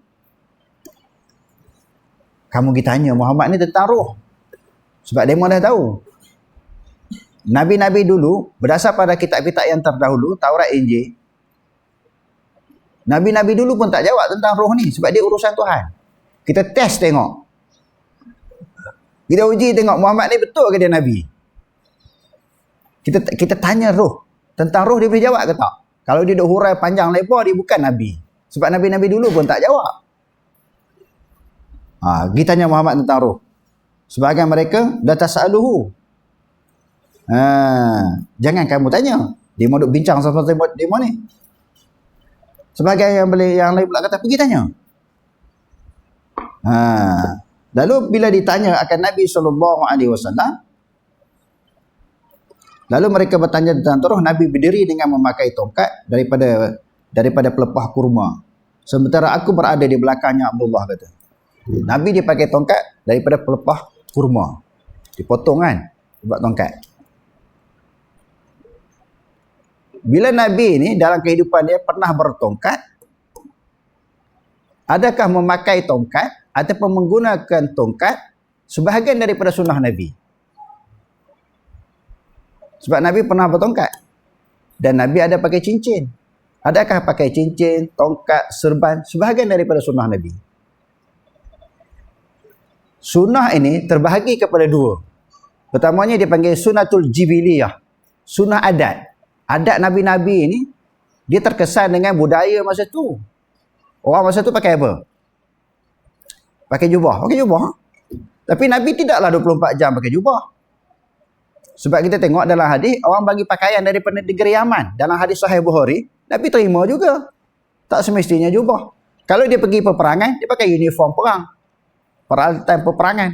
S1: Kamu pergi tanya Muhammad ni tentang roh. Sebab dia dah tahu. Nabi-nabi dulu, berdasar pada kitab-kitab yang terdahulu, Taurat, Injil, Nabi-nabi dulu pun tak jawab tentang roh ni. Sebab dia urusan Tuhan. Kita test tengok. Kita uji tengok Muhammad ni betul ke dia Nabi. Kita tanya roh. Tentang roh dia boleh jawab ke tak? Kalau dia duk hurai panjang lebar, dia bukan Nabi. Sebab Nabi-Nabi dulu pun tak jawab. Kita tanya Muhammad tentang roh. Sebahagian mereka, la tas'aluhu. Jangan kamu tanya. Dia mau duk bincang sama demo ni. Sebahagian yang lain pula kata, pergi tanya. Lalu bila ditanya akan Nabi SAW, lalu mereka bertanya tentang roh, Nabi berdiri dengan memakai tongkat daripada pelepah kurma. Sementara aku berada di belakangnya, Abdullah kata. Nabi dia pakai tongkat daripada pelepah kurma. Dipotong kan, buat tongkat. Bila Nabi ni dalam kehidupan dia pernah bertongkat, adakah memakai tongkat ataupun menggunakan tongkat sebahagian daripada sunnah Nabi? Sebab Nabi pernah bertongkat. Dan Nabi ada pakai cincin. Adakah pakai cincin, tongkat, serban, sebahagian daripada sunnah Nabi? Sunnah ini terbahagi kepada dua. Pertamanya dipanggil sunnatul jibiliyah. Sunnah adat. Adat Nabi-Nabi ini, dia terkesan dengan budaya masa tu. Orang masa tu pakai apa? Pakai jubah. Pakai jubah. Tapi Nabi tidaklah 24 jam pakai jubah. Sebab kita tengok dalam hadis, orang bagi pakaian daripada negeri Yaman. Dalam hadis Sahih Bukhari, Nabi terima juga. Tak semestinya jubah. Kalau dia pergi peperangan, dia pakai uniform perang. Peralatan peperangan.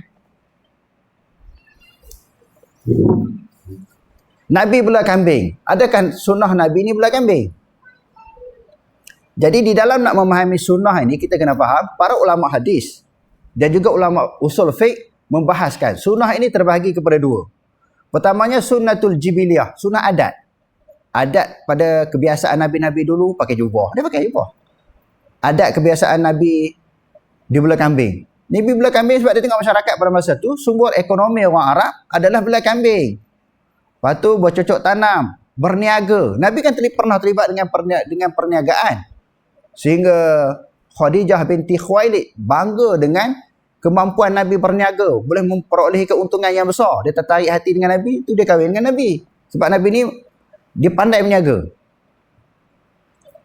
S1: Nabi belah kambing. Adakah sunnah Nabi ni belah kambing? Jadi di dalam nak memahami sunnah ini, kita kena faham, para ulama hadis dan juga ulama usul fiqh membahaskan sunnah ini terbahagi kepada dua. Pertamanya sunnatul jibiliyah, sunnah adat. Adat pada kebiasaan Nabi-Nabi dulu pakai jubah. Dia pakai jubah. adat kebiasaan Nabi di belah kambing. Nabi belah kambing sebab dia tengok masyarakat pada masa tu, sumber ekonomi orang Arab adalah belah kambing. Lepas tu bercocok tanam, berniaga. Nabi kan pernah terlibat dengan perniagaan. Sehingga Khadijah binti Khuwailid bangga dengan kemampuan Nabi berniaga, boleh memperolehi keuntungan yang besar. Dia tertarik hati dengan Nabi, tu dia kahwin dengan Nabi. Sebab Nabi ni dia pandai berniaga.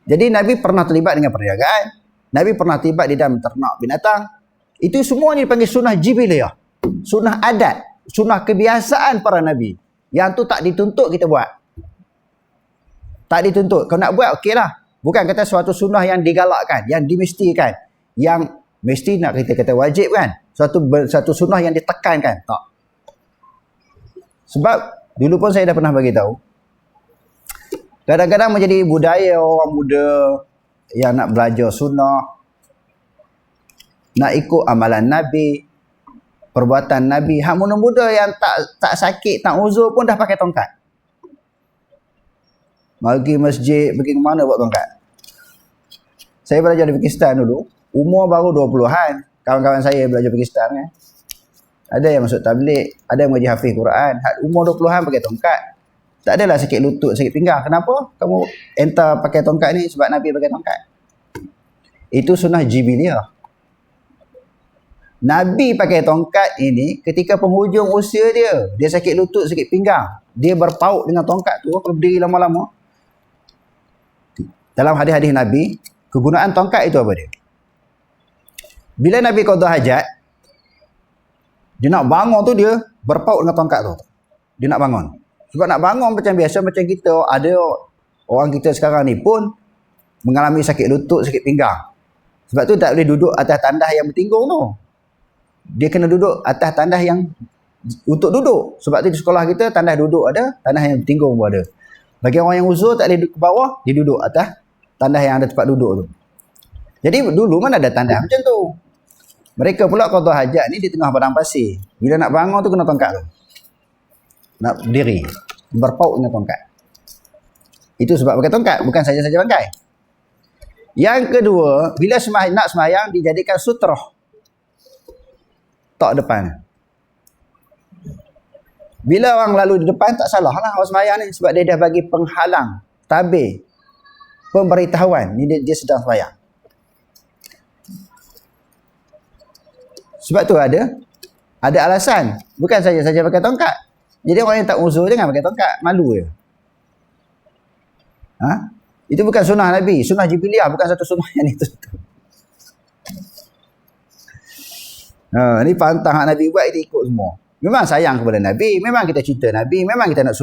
S1: Jadi Nabi pernah terlibat dengan perniagaan, Nabi pernah terlibat di dalam ternak binatang. Itu semuanya dipanggil sunnah jibiliyah, sunnah adat, sunnah kebiasaan para Nabi. Yang tu tak dituntut kita buat. Tak dituntut. Kalau nak buat, okeylah. Bukan kata suatu sunnah yang digalakkan, yang dimestikan, yang mesti nak kita kata wajib kan. Satu sunnah yang ditekankan. Tak. Sebab dulu pun saya dah pernah bagi tahu. Kadang-kadang menjadi budaya orang muda yang nak belajar sunnah, nak ikut amalan Nabi, perbuatan Nabi. Hak muda-muda yang tak sakit, tak uzur pun dah pakai tongkat. Pergi masjid, pergi ke mana buat tongkat. Saya belajar di Pakistan dulu, umur baru 20-an. Kawan-kawan saya belajar Pakistan kan. Ada yang masuk tabligh, ada yang menjadi hafiz Quran. Umur 20-an pakai tongkat. Tak adalah sakit lutut, sakit pinggang. Kenapa kamu enter pakai tongkat ni? Sebab Nabi pakai tongkat. Itu sunnah jibiliyah. Nabi pakai tongkat ini ketika penghujung usia dia. Dia sakit lutut, sakit pinggang. Dia berpaut dengan tongkat tu, kalau berdiri lama-lama. Dalam hadis-hadis Nabi, kegunaan tongkat itu apa dia? Bila Nabi qada hajat, dia nak bangun tu dia berpaut dengan tongkat tu. Dia nak bangun. Sebab nak bangun macam biasa, macam kita, ada orang kita sekarang ni pun mengalami sakit lutut, sakit pinggang. Sebab tu tak boleh duduk atas tandas yang bertinggung tu. Dia kena duduk atas tandas yang untuk duduk. Sebab tu di sekolah kita tandas duduk ada, tandas yang bertinggung pun ada. Bagi orang yang uzur tak boleh duduk ke bawah, dia duduk atas tandas yang ada tempat duduk tu. Jadi dulu mana ada tandas macam tu. Mereka pula qada hajat ni di tengah padang pasir. Bila nak bangun tu kena tongkat tu. Nak berdiri, berpaut dengan tongkat. Itu sebab pakai tongkat, bukan saja-saja pakai. Yang kedua, bila nak sembahyang dijadikan sutrah tok depan. Bila orang lalu di depan tak salah lah orang sembahyang ni, sebab dia dah bagi penghalang, tabir, pemberitahuan ni dia sedang sembahyang. Sebab tu ada alasan, bukan saja-saja pakai tongkat. Jadi orang yang tak uzur jangan pakai tongkat, malu je. Itu bukan sunnah Nabi, sunnah jibiliyah, bukan satu sunnah yang itu. Ni pantang hak Nabi buat, kita ikut semua. Memang sayang kepada Nabi, memang kita cinta Nabi, memang kita nak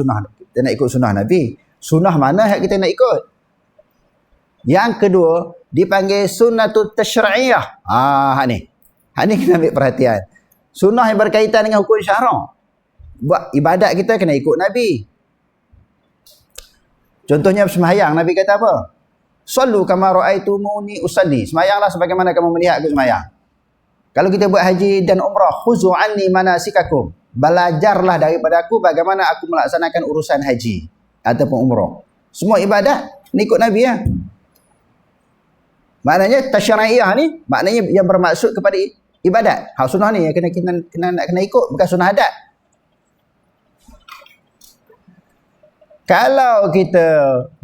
S1: ikut sunnah Nabi. Sunnah mana yang kita nak ikut? Yang kedua, dipanggil sunnatul tasyri'iyah. Hak ni kena ambil perhatian. Sunnah yang berkaitan dengan hukum syarak. Buat ibadat kita kena ikut Nabi. Contohnya sembahyang, Nabi kata apa? Sallu kama ra'aitumuni usalli. Sembahyanglah sebagaimana kamu melihat aku sembahyang. Kalau kita buat haji dan umrah, khuzu anni manasikakum. Belajarlah daripada aku bagaimana aku melaksanakan urusan haji ataupun umrah. Semua ibadat ikut Nabi ya. Maknanya tasyri'iyah ni maknanya yang bermaksud kepada ibadat. Hak sunnah ni yang kena ikut, bukan sunnah adat. Kalau kita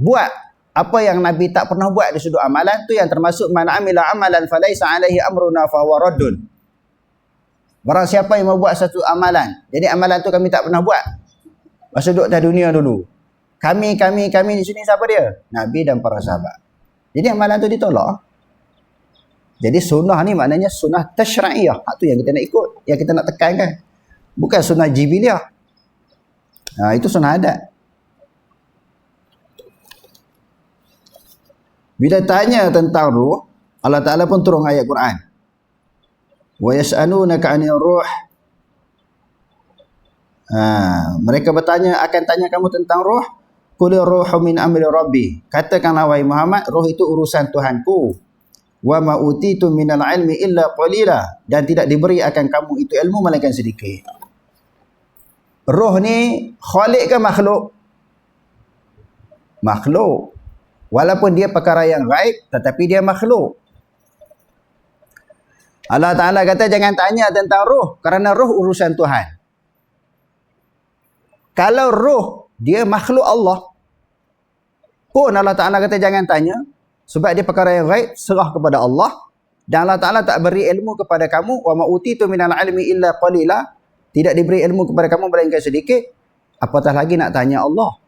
S1: buat apa yang Nabi tak pernah buat di sudut amalan, tu yang termasuk man amila amalan falaisa alaihi amruna fahuwa raddun. Barang siapa yang membuat satu amalan, jadi amalan tu kami tak pernah buat. Masa duduk atas dunia dulu. Kami di sini siapa dia? Nabi dan para sahabat. Jadi amalan tu ditolak. Jadi sunnah ni maknanya sunnah tasyri'iyah. Hak tu yang kita nak ikut, yang kita nak tekankan. Bukan sunnah jibiliyah. Itu sunnah adat. Bila tanya tentang ruh, Allah Ta'ala pun turun ayat Quran. Wa yas'alunaka 'anil ruh. Mereka akan tanya kamu tentang ruh. Qul ruhu min amri rabbi. Katakanlah wahai Muhammad, ruh itu urusan Tuhanku. Wa ma utitu minal ilmi illa qalila. Dan tidak diberi akan kamu itu ilmu melainkan sedikit. Ruh ni khaliq ke makhluk? Makhluk. Walaupun dia perkara yang gaib, tetapi dia makhluk. Allah Ta'ala kata jangan tanya tentang roh, kerana roh urusan Tuhan. Kalau roh dia makhluk Allah pun Allah Ta'ala kata jangan tanya, sebab dia perkara yang gaib, serah kepada Allah. Dan Allah Ta'ala tak beri ilmu kepada kamu, wa ma utitu minal ilmi illa qalila, tidak diberi ilmu kepada kamu melainkan sedikit, apatah lagi nak tanya Allah.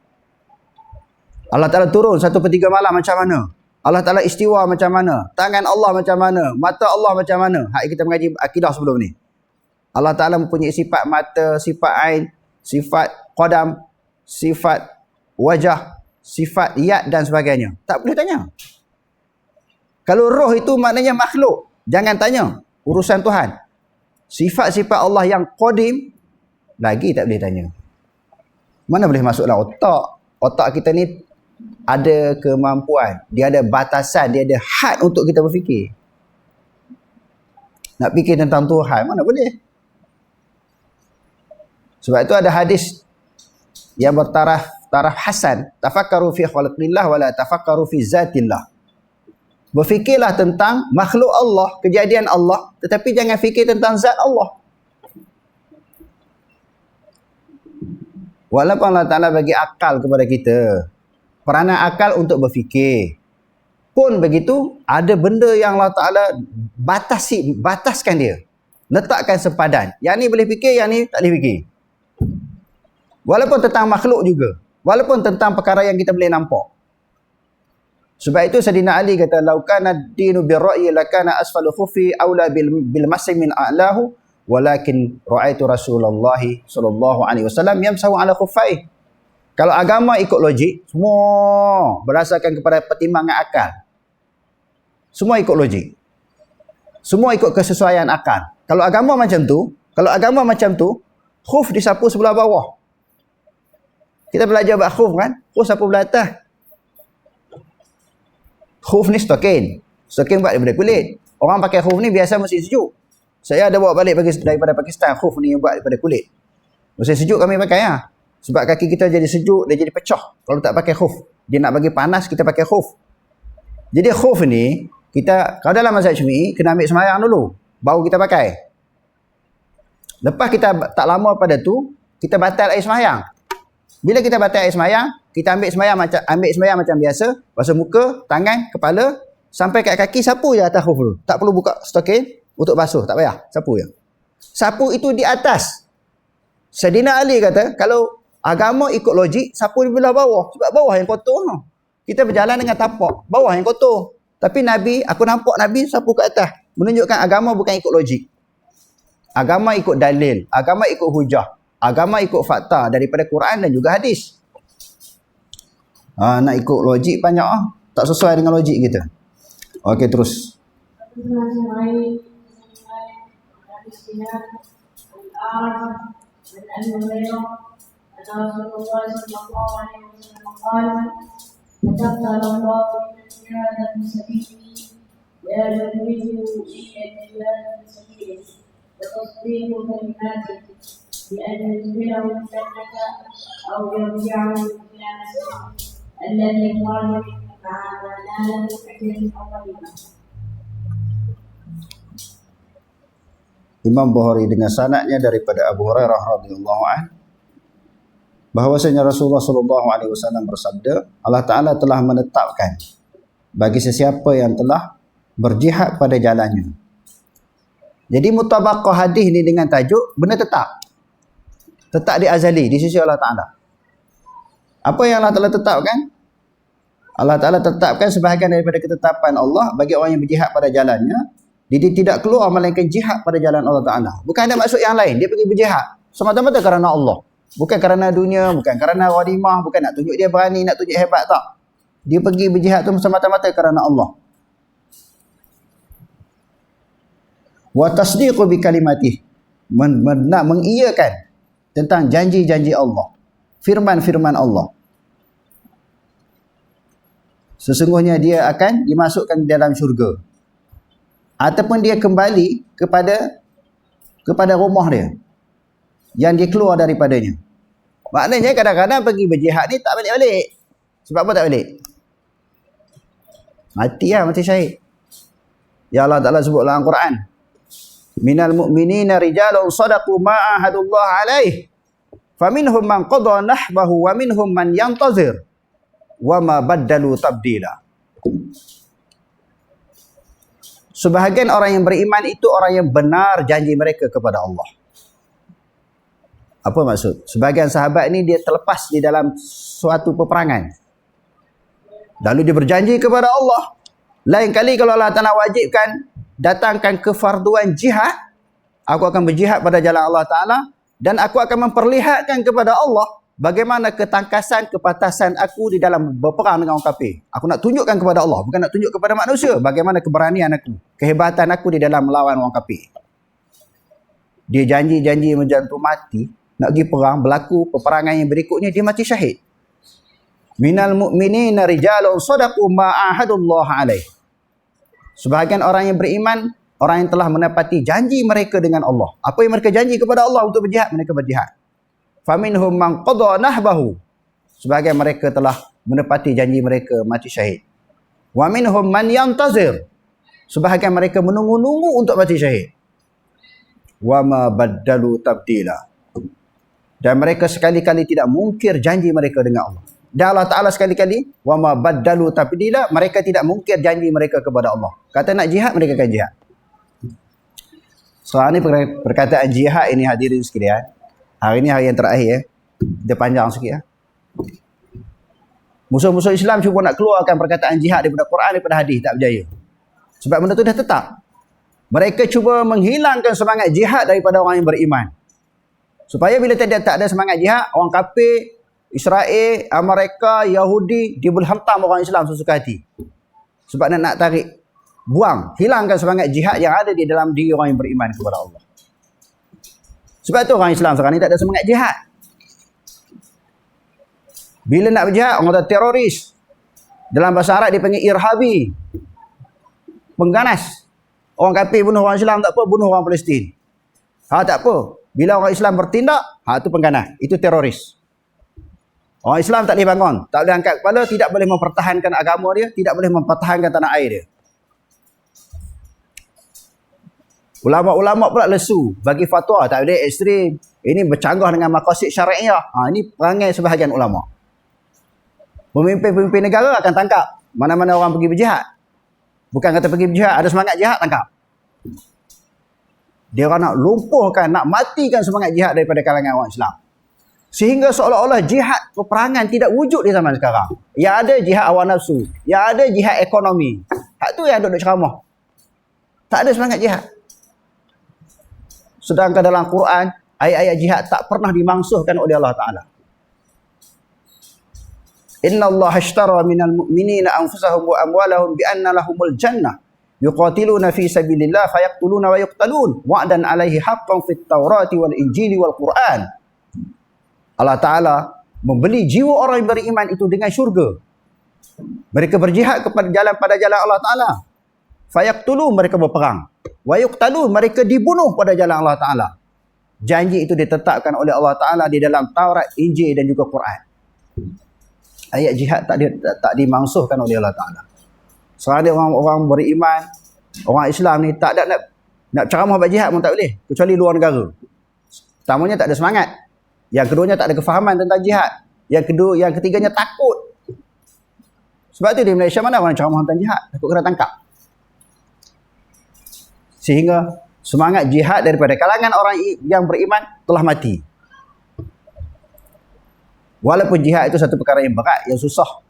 S1: Allah Ta'ala turun 1/3 malam macam mana? Allah Ta'ala istiwa macam mana? Tangan Allah macam mana? Mata Allah macam mana? Hak kita mengaji akidah sebelum ni. Allah Ta'ala mempunyai sifat mata, sifat ain, sifat qadam, sifat wajah, sifat yad dan sebagainya. Tak boleh tanya. Kalau roh itu maknanya makhluk, jangan tanya. Urusan Tuhan. Sifat-sifat Allah yang qadim, lagi tak boleh tanya. Mana boleh masuklah otak. Otak kita ni ada kemampuan, dia ada batasan, dia ada had untuk kita berfikir. Nak fikir tentang Tuhan, mana boleh? Sebab itu ada hadis yang bertaraf hasan, tafakkaru fi khalqillah wala tafakkaru fi zatillah. Berfikirlah tentang makhluk Allah, kejadian Allah, tetapi jangan fikir tentang zat Allah. Walaupun Allah Ta'ala bagi akal kepada kita, peranan akal untuk berfikir, pun begitu, ada benda yang Allah Ta'ala bataskan dia. Letakkan sepadan. Yang ni boleh fikir, yang ni tak boleh fikir. Walaupun tentang makhluk juga. Walaupun tentang perkara yang kita boleh nampak. Sebab itu Sayyidina Ali kata, "Lau kana ad-dinu bir-ra'yi lakana asfalu khuffi aula bil masih min a'lahu, walakin ra'aitu Rasulullah sallallahu alaihi wasallam yamsahu ala khuffai." Kalau agama ikut logik, semua berdasarkan kepada pertimbangan akal. Semua ikut logik. Semua ikut kesesuaian akal. Kalau agama macam tu, khuf disapu sebelah bawah. Kita belajar bab khuf kan? Khuf sapu belah atas. Khuf ni stokin. Stokin buat daripada kulit. Orang pakai khuf ni biasa musim sejuk. Saya ada bawa balik daripada Pakistan. Khuf ni buat daripada kulit. Musim sejuk kami pakai lah. Sebab kaki kita jadi sejuk, dia jadi pecah kalau tak pakai khuf. Dia nak bagi panas, kita pakai khuf. Jadi khuf ni, kita kalau dalam mazhab Syafi'i, kena ambil sembahyang dulu, baru kita pakai. Lepas kita tak lama pada tu, kita batal air sembahyang. Bila kita batal air sembahyang, kita ambil sembahyang macam biasa, basuh muka, tangan, kepala, sampai kat kaki, sapu je atas khuf dulu. Tak perlu buka stokin untuk basuh, tak payah, sapu je. Sapu itu di atas. Sayyidina Ali kata, kalau agama ikut logik, sapu di belah bawah. Sebab bawah yang kotor. Kita berjalan dengan tapak, bawah yang kotor. Tapi Nabi, aku nampak Nabi sapu ke atas. Menunjukkan agama bukan ikut logik. Agama ikut dalil. Agama ikut hujah. Agama ikut fakta daripada Quran dan juga hadis. Nak ikut logik banyak. Tak sesuai dengan logik kita. Okey, terus.
S2: رسول الله صلى الله عليه وسلم قال: تقبل الله من الجهاد في سبيله لا يخرجه إلا الجهاد في سبيله وتصديق كلماته بأن يدخله الجنة أو يرجعه إلى مسجده الذي قال منه مع ما نال من أجر أو غنيمة.
S1: Imam Bukhari dengan sanadnya daripada Abu Hurairah radhiyallahu anhu bahwasanya Rasulullah sallallahu alaihi wasallam bersabda, Allah Taala telah menetapkan bagi sesiapa yang telah berjihad pada jalannya. Jadi mutabaqah hadis ni dengan tajuk benda tetap. Tetap di azali di sisi Allah Taala. Apa yang Allah Taala tetapkan? Allah Taala tetapkan sebahagian daripada ketetapan Allah bagi orang yang berjihad pada jalannya. Dia tidak keluar melainkan jihad pada jalan Allah Taala. Bukan ada maksud yang lain. Dia pergi berjihad semata-mata kerana Allah. Bukan kerana dunia, bukan kerana ghanimah, bukan nak tunjuk dia berani, nak tunjuk hebat, tak. Dia pergi berjihad tu semata-mata kerana Allah. Wa tasdiqu bi kalimatih, mengiyakan tentang janji-janji Allah, firman-firman Allah. Sesungguhnya dia akan dimasukkan dalam syurga. Ataupun dia kembali kepada rumah dia yang dia keluar daripadanya. Maknanya kadang-kadang pergi berjihad ni tak balik-balik. Sebab apa tak balik? Mati lah, mati syahid. Ya Allah Ta'ala sebut dalam Quran, minal mu'minina rijalun sadaqu ma ahadullah alaih faminhum man qada nahbahu wa minhum man yantazir wa ma baddalu tabdila. Sebahagian orang yang beriman itu orang yang benar janji mereka kepada Allah. Apa maksud? Sebahagian sahabat ni dia terlepas di dalam suatu peperangan, lalu dia berjanji kepada Allah, lain kali kalau Allah Ta'ala wajibkan datangkan kefarduan jihad, aku akan berjihad pada jalan Allah Ta'ala dan aku akan memperlihatkan kepada Allah bagaimana ketangkasan, kepatasan aku di dalam berperang dengan orang kafir. Aku nak tunjukkan kepada Allah, bukan nak tunjuk kepada manusia bagaimana keberanian aku, kehebatan aku di dalam melawan orang kafir. Dia janji-janji menjantung mati, nak pergi perang, berlaku peperangan yang berikutnya dia mati syahid. Minal mu'minina rijalun sadaqu ma ahadullah alaih. Sebahagian orang yang beriman, orang yang telah menepati janji mereka dengan Allah. Apa yang mereka janji kepada Allah untuk berjihad, mereka berjihad. Faminhum man qada nahbahu. Sebahagian mereka telah menepati janji mereka mati syahid. Wa minhum man yantazir. Sebahagian mereka menunggu-nunggu untuk mati syahid. Wa ma baddalu tabdila. Dan mereka sekali-kali tidak mungkir janji mereka dengan Allah. Dan Allah Ta'ala sekali-kali, wa ma baddalu tabdila, mereka tidak mungkir janji mereka kepada Allah. Kata nak jihad, mereka akan jihad. Sekarang ni perkataan jihad ini hadirin sekalian, hari ni hari yang terakhir, dia panjang sikit ya. Musuh-musuh Islam cuba nak keluarkan perkataan jihad daripada Quran, daripada hadis, tak berjaya. Sebab benda tu dah tetap. Mereka cuba menghilangkan semangat jihad daripada orang yang beriman. Supaya bila tak ada semangat jihad, orang kafir, Israel, Amerika, Yahudi, dia boleh hentam orang Islam sesuka hati. Sebab nak tarik, buang, hilangkan semangat jihad yang ada di dalam diri orang yang beriman kepada Allah. Sebab tu orang Islam sekarang ni tak ada semangat jihad. Bila nak berjihad, orang kata teroris. Dalam bahasa Arab dia panggil irhabi. Pengganas. Orang kafir bunuh orang Islam tak apa, bunuh orang Palestin. Tak apa. Bila orang Islam bertindak, itu pengganas. Itu teroris. Orang Islam tak boleh bangun, tak boleh angkat kepala, tidak boleh mempertahankan agama dia, tidak boleh mempertahankan tanah air dia. Ulama-ulama pula lesu, bagi fatwa, tak boleh ekstrim. Ini bercanggah dengan maqasid syariah. Ini perangai sebahagian ulama. Pemimpin-pemimpin negara akan tangkap mana-mana orang pergi berjihad. Bukan kata pergi berjihad, ada semangat jihad, tangkap. Dia orang nak lumpuhkan, nak matikan semangat jihad daripada kalangan orang Islam. Sehingga seolah-olah jihad peperangan tidak wujud di zaman sekarang. Yang ada jihad hawa nafsu. Yang ada jihad ekonomi. Hak tu yang duduk ceramah. Tak ada semangat jihad. Sedangkan dalam Quran, ayat-ayat jihad tak pernah dimangsuhkan oleh Allah Ta'ala. Inna Allah ashtara minal mu'minina anfusahum wa amwalahum bi'anna lahumul jannah. Yuqatiluna fi sabilillah fayaqtuluna wa yuqtalun. Wa'dan alaihi haqqan fit tawrati wal injili wal Quran. Allah Ta'ala membeli jiwa orang yang beriman itu dengan syurga. Mereka berjihad pada jalan Allah Ta'ala. Fayaqtulu, mereka berperang. Wa yuqtalu, mereka dibunuh pada jalan Allah Ta'ala. Janji itu ditetapkan oleh Allah Ta'ala di dalam Taurat, Injil dan juga Quran. Ayat jihad tak dimangsuhkan oleh Allah Ta'ala. Sekarang orang beriman, orang Islam ni tak ada nak ceramah buat jihad pun tak boleh. Kecuali luar negara. Pertamanya tak ada semangat. Yang keduanya tak ada kefahaman tentang jihad. Yang ketiganya takut. Sebab tu di Malaysia mana orang ceramah tentang jihad? Takut kena tangkap. Sehingga semangat jihad daripada kalangan orang yang beriman telah mati. Walaupun jihad itu satu perkara yang berat, yang susah.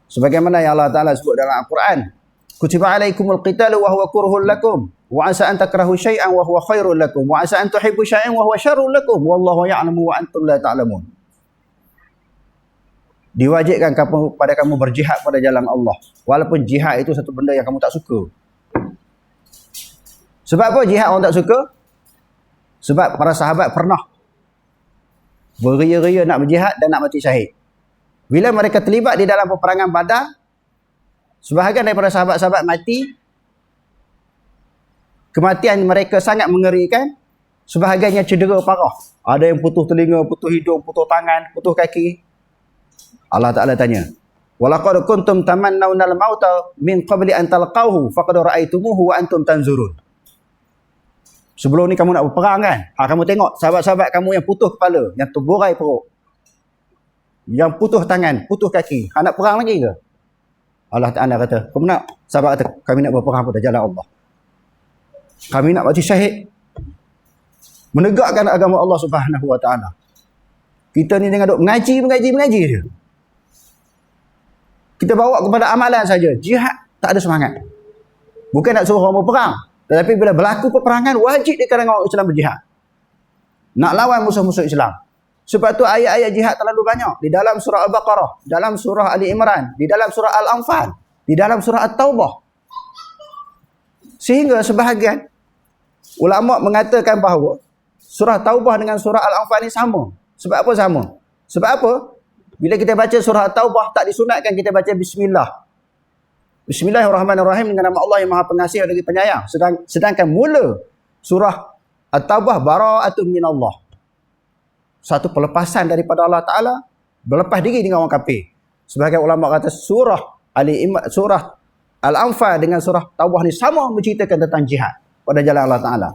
S1: Sebagaimana yang Allah Ta'ala sebut dalam Al-Quran. Kutiba alaikumul qitalu wa huwa kurhul lakum. Wa asa an takrahu syai'an wa huwa khairul lakum. Wa asa an tuhibbu syai'an wa huwa syarrul lakum. Wallahu ya'lamu wa antum la ta'lamun. Diwajibkan pada kamu berjihad pada jalan Allah. Walaupun jihad itu satu benda yang kamu tak suka. Sebab apa jihad orang tak suka? Sebab para sahabat pernah beria-ria nak berjihad dan nak mati syahid. Bila mereka terlibat di dalam peperangan Badar, sebahagian daripada sahabat-sahabat mati. Kematian mereka sangat mengerikan. Sebahagiannya cedera parah. Ada yang putus telinga, putus hidung, putus tangan, putus kaki. Allah Ta'ala tanya, walaqad kuntum tamannawna al-mauta min qabli an talqahu faqad ra'aytumuhu wa antum tanzurun. Sebelum ni kamu nak berperang kan? Kamu tengok sahabat-sahabat kamu yang putus kepala, yang terburai perut, yang putus tangan, putus kaki. Nak perang lagi ke? Allah Ta'ala kata, kamu nak? Sahabat kata, kami nak berperang pada jalan Allah. Kami nak mati syahid. Menegakkan agama Allah Subhanahu Wa Ta'ala. Kita ni dengan duk mengaji je. Kita bawa kepada amalan saja. Jihad tak ada semangat. Bukan nak suruh orang berperang, tetapi bila berlaku peperangan, wajib di kalangan orang Islam berjihad. Nak lawan musuh-musuh Islam. Sebab tu ayat-ayat jihad terlalu banyak. Di dalam surah Al-Baqarah, dalam surah Ali Imran, di dalam surah Al-Anfal, di dalam surah At-Taubah. Sehingga sebahagian ulama mengatakan bahawa surah Taubah dengan surah Al-Anfal ni sama. Sebab apa sama? Sebab apa? Bila kita baca surah At-Taubah, tak disunatkan kita baca Bismillah. Bismillahirrahmanirrahim dengan nama Allah yang Maha Pengasih lagi Penyayang. Sedangkan mula surah At-Taubah bara'atun minallah. Satu pelepasan daripada Allah Ta'ala, berlepas diri dengan orang kafir. Sebagai ulama kata surah Al-Anfal dengan surah Taubah ni sama menceritakan tentang jihad pada jalan Allah Ta'ala.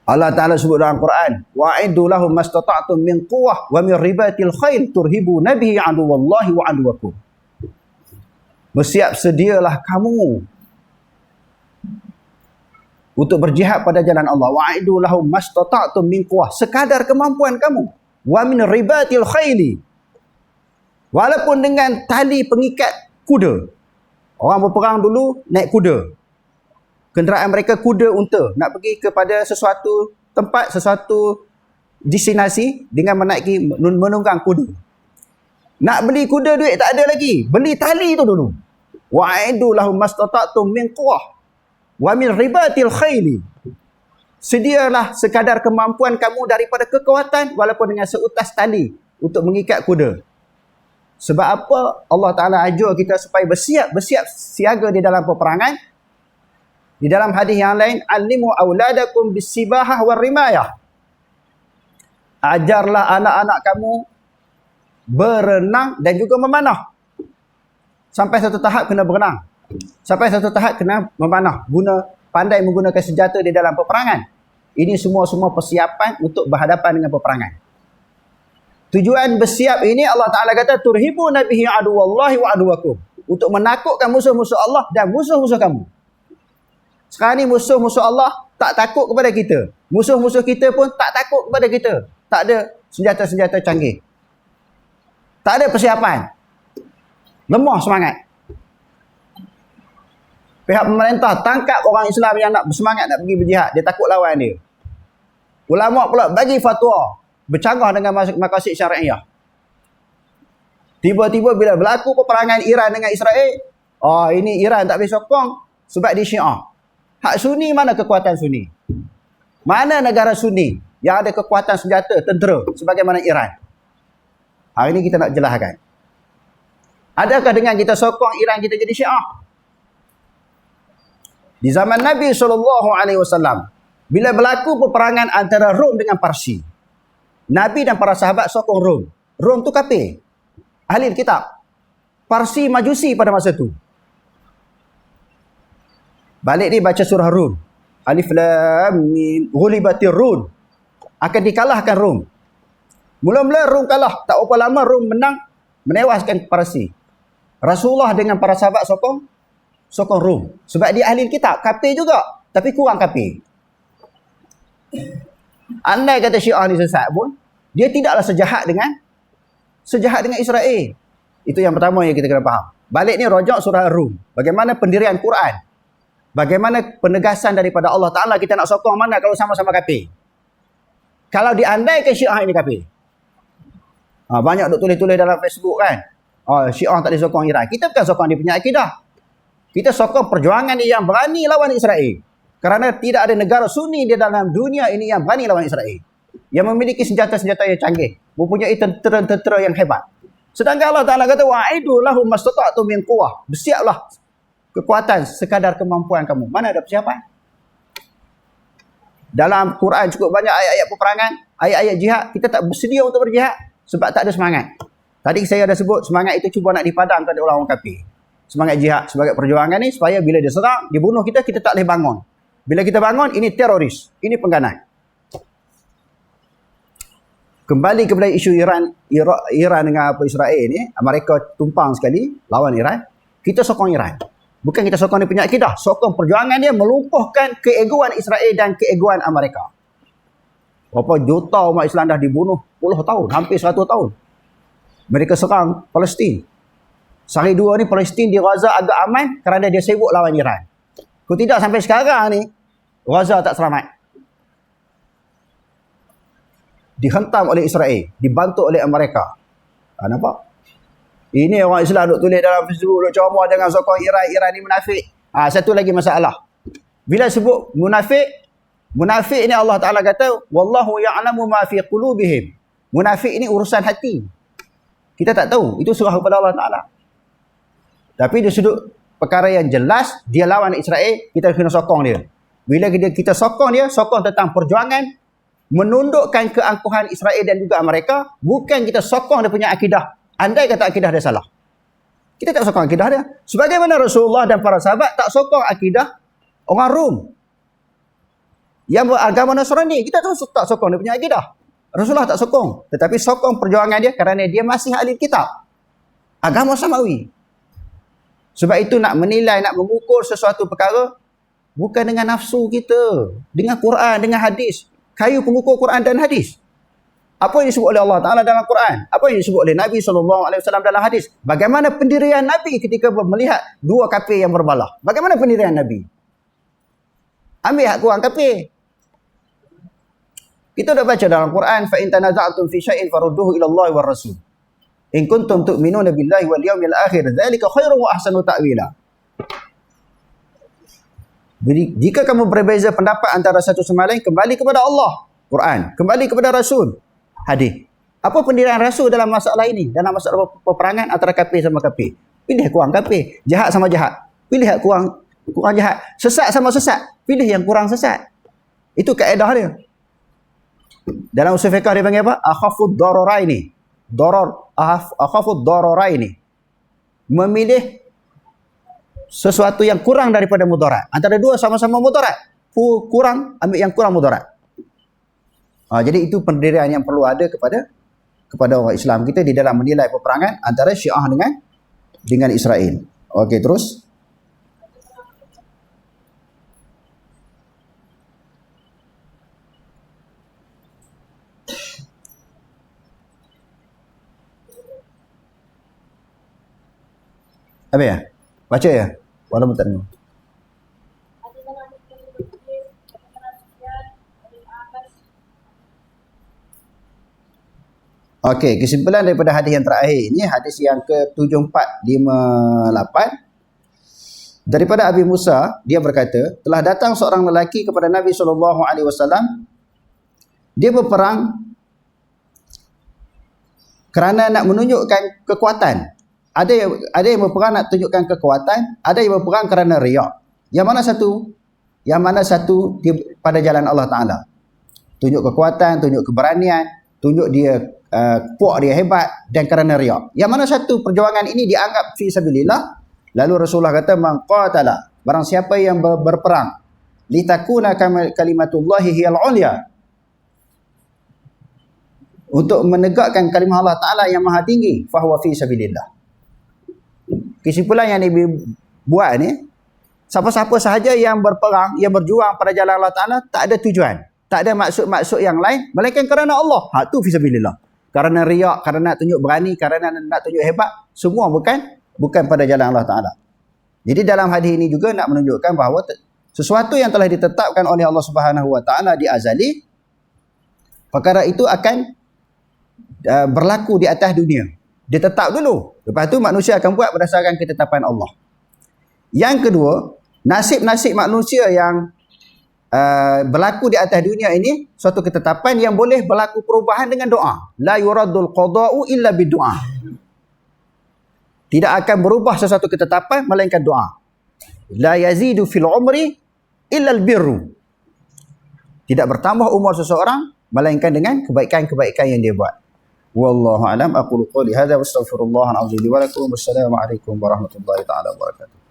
S1: Allah Ta'ala sebut dalam Quran, wa'iddu lahum mastata'tum min quwwah wa min ribatil khail turhibuna bihi aduwallahi wa aduwakum. Bersiap sedialah kamu untuk berjihad pada jalan Allah. Wa'iddu lahum mastata'tum min quwwah, sekadar kemampuan kamu. Wa min ribatil khaili, walaupun dengan tali pengikat kuda. Orang berperang dulu naik kuda. Kenderaan mereka kuda unta, nak pergi kepada sesuatu tempat, sesuatu destinasi dengan menunggang kuda. Nak beli kuda duit tak ada lagi, beli tali tu dulu. Wa'iddu lahum mastata'tum min quwwah wa min ribatil khaili, sedialah sekadar kemampuan kamu daripada kekuatan walaupun dengan seutas tali untuk mengikat kuda. Sebab apa Allah Ta'ala ajar kita supaya bersiap siaga di dalam peperangan. Di dalam hadis yang lain, alimu auladakum bisibahah war rimayah, ajarlah anak-anak kamu berenang dan juga memanah. Sampai satu tahap kena berenang, sampai satu tahap kena memanah, pandai menggunakan senjata di dalam peperangan. Ini semua persiapan untuk berhadapan dengan peperangan. Tujuan bersiap ini Allah Ta'ala kata turhibu nabihi aduwallahi wa aduwakum, untuk menakutkan musuh-musuh Allah dan musuh-musuh kamu. Sekarang ni musuh-musuh Allah tak takut kepada kita, musuh-musuh kita pun tak takut kepada kita. Tak ada senjata-senjata canggih, tak ada persiapan, lemah semangat. Pihak pemerintah tangkap orang Islam yang nak bersemangat nak pergi berjihad, dia takut lawan dia. Ulama pula bagi fatwa bercanggah dengan maqasid syariah. Tiba-tiba bila berlaku peperangan Iran dengan Israel, ini Iran tak boleh sokong sebab dia Syiah. Hak Sunni, mana kekuatan Sunni? Mana negara Sunni yang ada kekuatan senjata tentera sebagaimana Iran? Hari ini kita nak jelaskan. Adakah dengan kita sokong Iran kita jadi Syiah? Di zaman Nabi SAW, bila berlaku peperangan antara Rom dengan Parsi, Nabi dan para sahabat sokong Rom. Rom tu kafir, ahli kitab. Parsi majusi pada masa tu. Balik ni baca surah Rum. Alif Lam Mim, ghulibatir Rum. Akan dikalahkan Rom. Mula-mula Rom kalah, tak berapa lama Rom menang, menewaskan Parsi. Rasulullah dengan para sahabat sokong Rom. Sebab dia ahli kitab, kafir juga, tapi kurang kafir. Andai kata Syiah ni sesat pun, dia tidaklah sejahat dengan Israel. Itu yang pertama yang kita kena faham. Balik ni rojak surah Rum. Bagaimana pendirian Quran, bagaimana penegasan daripada Allah Ta'ala, kita nak sokong mana kalau sama-sama kafir. Kalau diandaikan Syiah ini kafir, banyak duk tulis-tulis dalam Facebook kan, Syiah tak disokong Iran. Kita bukan sokong dia punya akidah, kita sokong perjuangan dia yang berani lawan Israel. Kerana tidak ada negara Sunni di dalam dunia ini yang berani lawan Israel, yang memiliki senjata-senjata yang canggih, mempunyai tentera-tentera yang hebat. Sedangkan Allah Ta'ala kata wa'iddu lahum mastata'tum min quwwah, bersiaplah kekuatan sekadar kemampuan kamu. Mana ada persiapan? Dalam Quran cukup banyak ayat-ayat peperangan, ayat-ayat jihad. Kita tak bersedia untuk berjihad sebab tak ada semangat. Tadi saya ada sebut semangat itu cuba nak dipadamkan oleh orang-orang kafir. Semangat jihad sebagai perjuangan ni supaya bila dia serang, dia bunuh kita, kita tak boleh bangun. Bila kita bangun, ini teroris. Ini pengganas. Kembali kepada isu Iran dengan apa Israel ni, Amerika tumpang sekali lawan Iran. Kita sokong Iran. Bukan kita sokong dia punya akidah. Sokong perjuangan dia melumpuhkan keegoan Israel dan keegoan Amerika. Berapa juta umat Islam dah dibunuh puluh tahun, hampir 100 tahun. Mereka serang Palestin. Sehari dua ni Palestin di Gaza agak aman kerana dia sibuk lawan Iran. Kalau tidak sampai sekarang ni, Gaza tak selamat. Dihentam oleh Israel, dibantu oleh Amerika. Nampak? Ini orang Islam duk tulis dalam Facebook, duk comot jangan sokong Iran, Iran ni munafik. Satu lagi masalah. Bila sebut munafik, munafik ni Allah Ta'ala kata, wallahu ya'lamu ma fi qulubihim. Munafik ni urusan hati. Kita tak tahu, itu surah kepada Allah Ta'ala. Tapi di sudut perkara yang jelas, dia lawan Israel, kita kena sokong dia. Bila kita sokong dia, sokong tentang perjuangan, menundukkan keangkuhan Israel dan juga Amerika, bukan kita sokong dia punya akidah. Andai kata akidah dia salah. Kita tak sokong akidah dia. Sebagaimana Rasulullah dan para sahabat tak sokong akidah orang Rom yang beragama Nasrani, kita tak sokong dia punya akidah. Rasulullah tak sokong. Tetapi sokong perjuangan dia kerana dia masih ahli kitab. Agama Samawi. Sebab itu nak menilai, nak mengukur sesuatu perkara, bukan dengan nafsu kita. Dengan Quran, dengan hadis. Kayu pengukur Quran dan hadis. Apa yang disebut oleh Allah Ta'ala dalam Quran? Apa yang disebut oleh Nabi SAW dalam hadis? Bagaimana pendirian Nabi ketika melihat dua kafir yang berbalah? Bagaimana pendirian Nabi? Ambil hak kurang kafir. Kita dah baca dalam Quran, fa in tanaza'tum fi syai'in farudduhu ila Allah war Rasul. In kuntum tu'minuna billahi wal yawmil akhir, dzalika khairun wa ahsanu ta'wila. Jika kamu berbeza pendapat antara satu sama lain, kembali kepada Allah, Quran, kembali kepada Rasul, hadis. Apa pendirian Rasul dalam masalah ini? Dalam masalah peperangan antara kafir sama kafir. Pilih kurang kafir, jahat sama jahat. Pilih kurang jahat, sesat sama sesat. Pilih yang kurang sesat. Itu kaedah dia. Dalam usul fiqh dia panggil apa? Akhafud dararaini. Akhafud dararaini. Memilih sesuatu yang kurang daripada mudarat. Antara dua sama-sama mudarat, kurang, ambil yang kurang mudarat. Jadi itu pendirian yang perlu ada kepada orang Islam kita di dalam menilai peperangan antara Syiah dengan Israel. Okey, terus. Apa ya? Baca ya? Walaupun tak dengar. Okey, kesimpulan daripada hadis yang terakhir ini, hadis yang ke-7458 daripada Abi Musa, dia berkata, telah datang seorang lelaki kepada Nabi SAW. Dia berperang kerana nak menunjukkan kekuatan. Ada yang berperang nak tunjukkan kekuatan, ada yang berperang kerana riak. Yang mana satu? Yang mana satu pada jalan Allah Ta'ala? Tunjuk kekuatan, tunjuk keberanian, tunjuk dia puak dia hebat dan kerana riak. Yang mana satu perjuangan ini dianggap fi sabilillah? Lalu Rasulullah kata, man qatala, barang siapa yang berperang litakuna kalimatullahi hiyal ulya, untuk menegakkan kalimah Allah Ta'ala yang maha tinggi, fahuwa fi sabilillah. Kesimpulan yang dibuat ni, siapa-siapa sahaja yang berperang, yang berjuang pada jalan Allah Ta'ala, tak ada tujuan, tak ada maksud-maksud yang lain melainkan kerana Allah. Tu fi sabilillah. Kerana riak, kerana nak tunjuk berani, kerana nak tunjuk hebat, semua bukan pada jalan Allah Ta'ala. Jadi dalam hadis ini juga nak menunjukkan bahawa sesuatu yang telah ditetapkan oleh Allah Subhanahu Wa Ta'ala di azali, perkara itu akan berlaku di atas dunia. Dia tetap dulu. Lepas tu manusia akan buat berdasarkan ketetapan Allah. Yang kedua, nasib-nasib manusia yang berlaku di atas dunia ini, suatu ketetapan yang boleh berlaku perubahan dengan doa. La yuradul qada'u illa bidu'a. Tidak akan berubah sesuatu ketetapan melainkan doa. La yazidu fil umri illa albirru. Tidak bertambah umur seseorang melainkan dengan kebaikan-kebaikan yang dia buat. Wallahu a'lam. Aqulu qouli hadza wa astaghfirullahal azim li wa lakum. Wassalamu alaikum warahmatullahi taala wabarakatuh.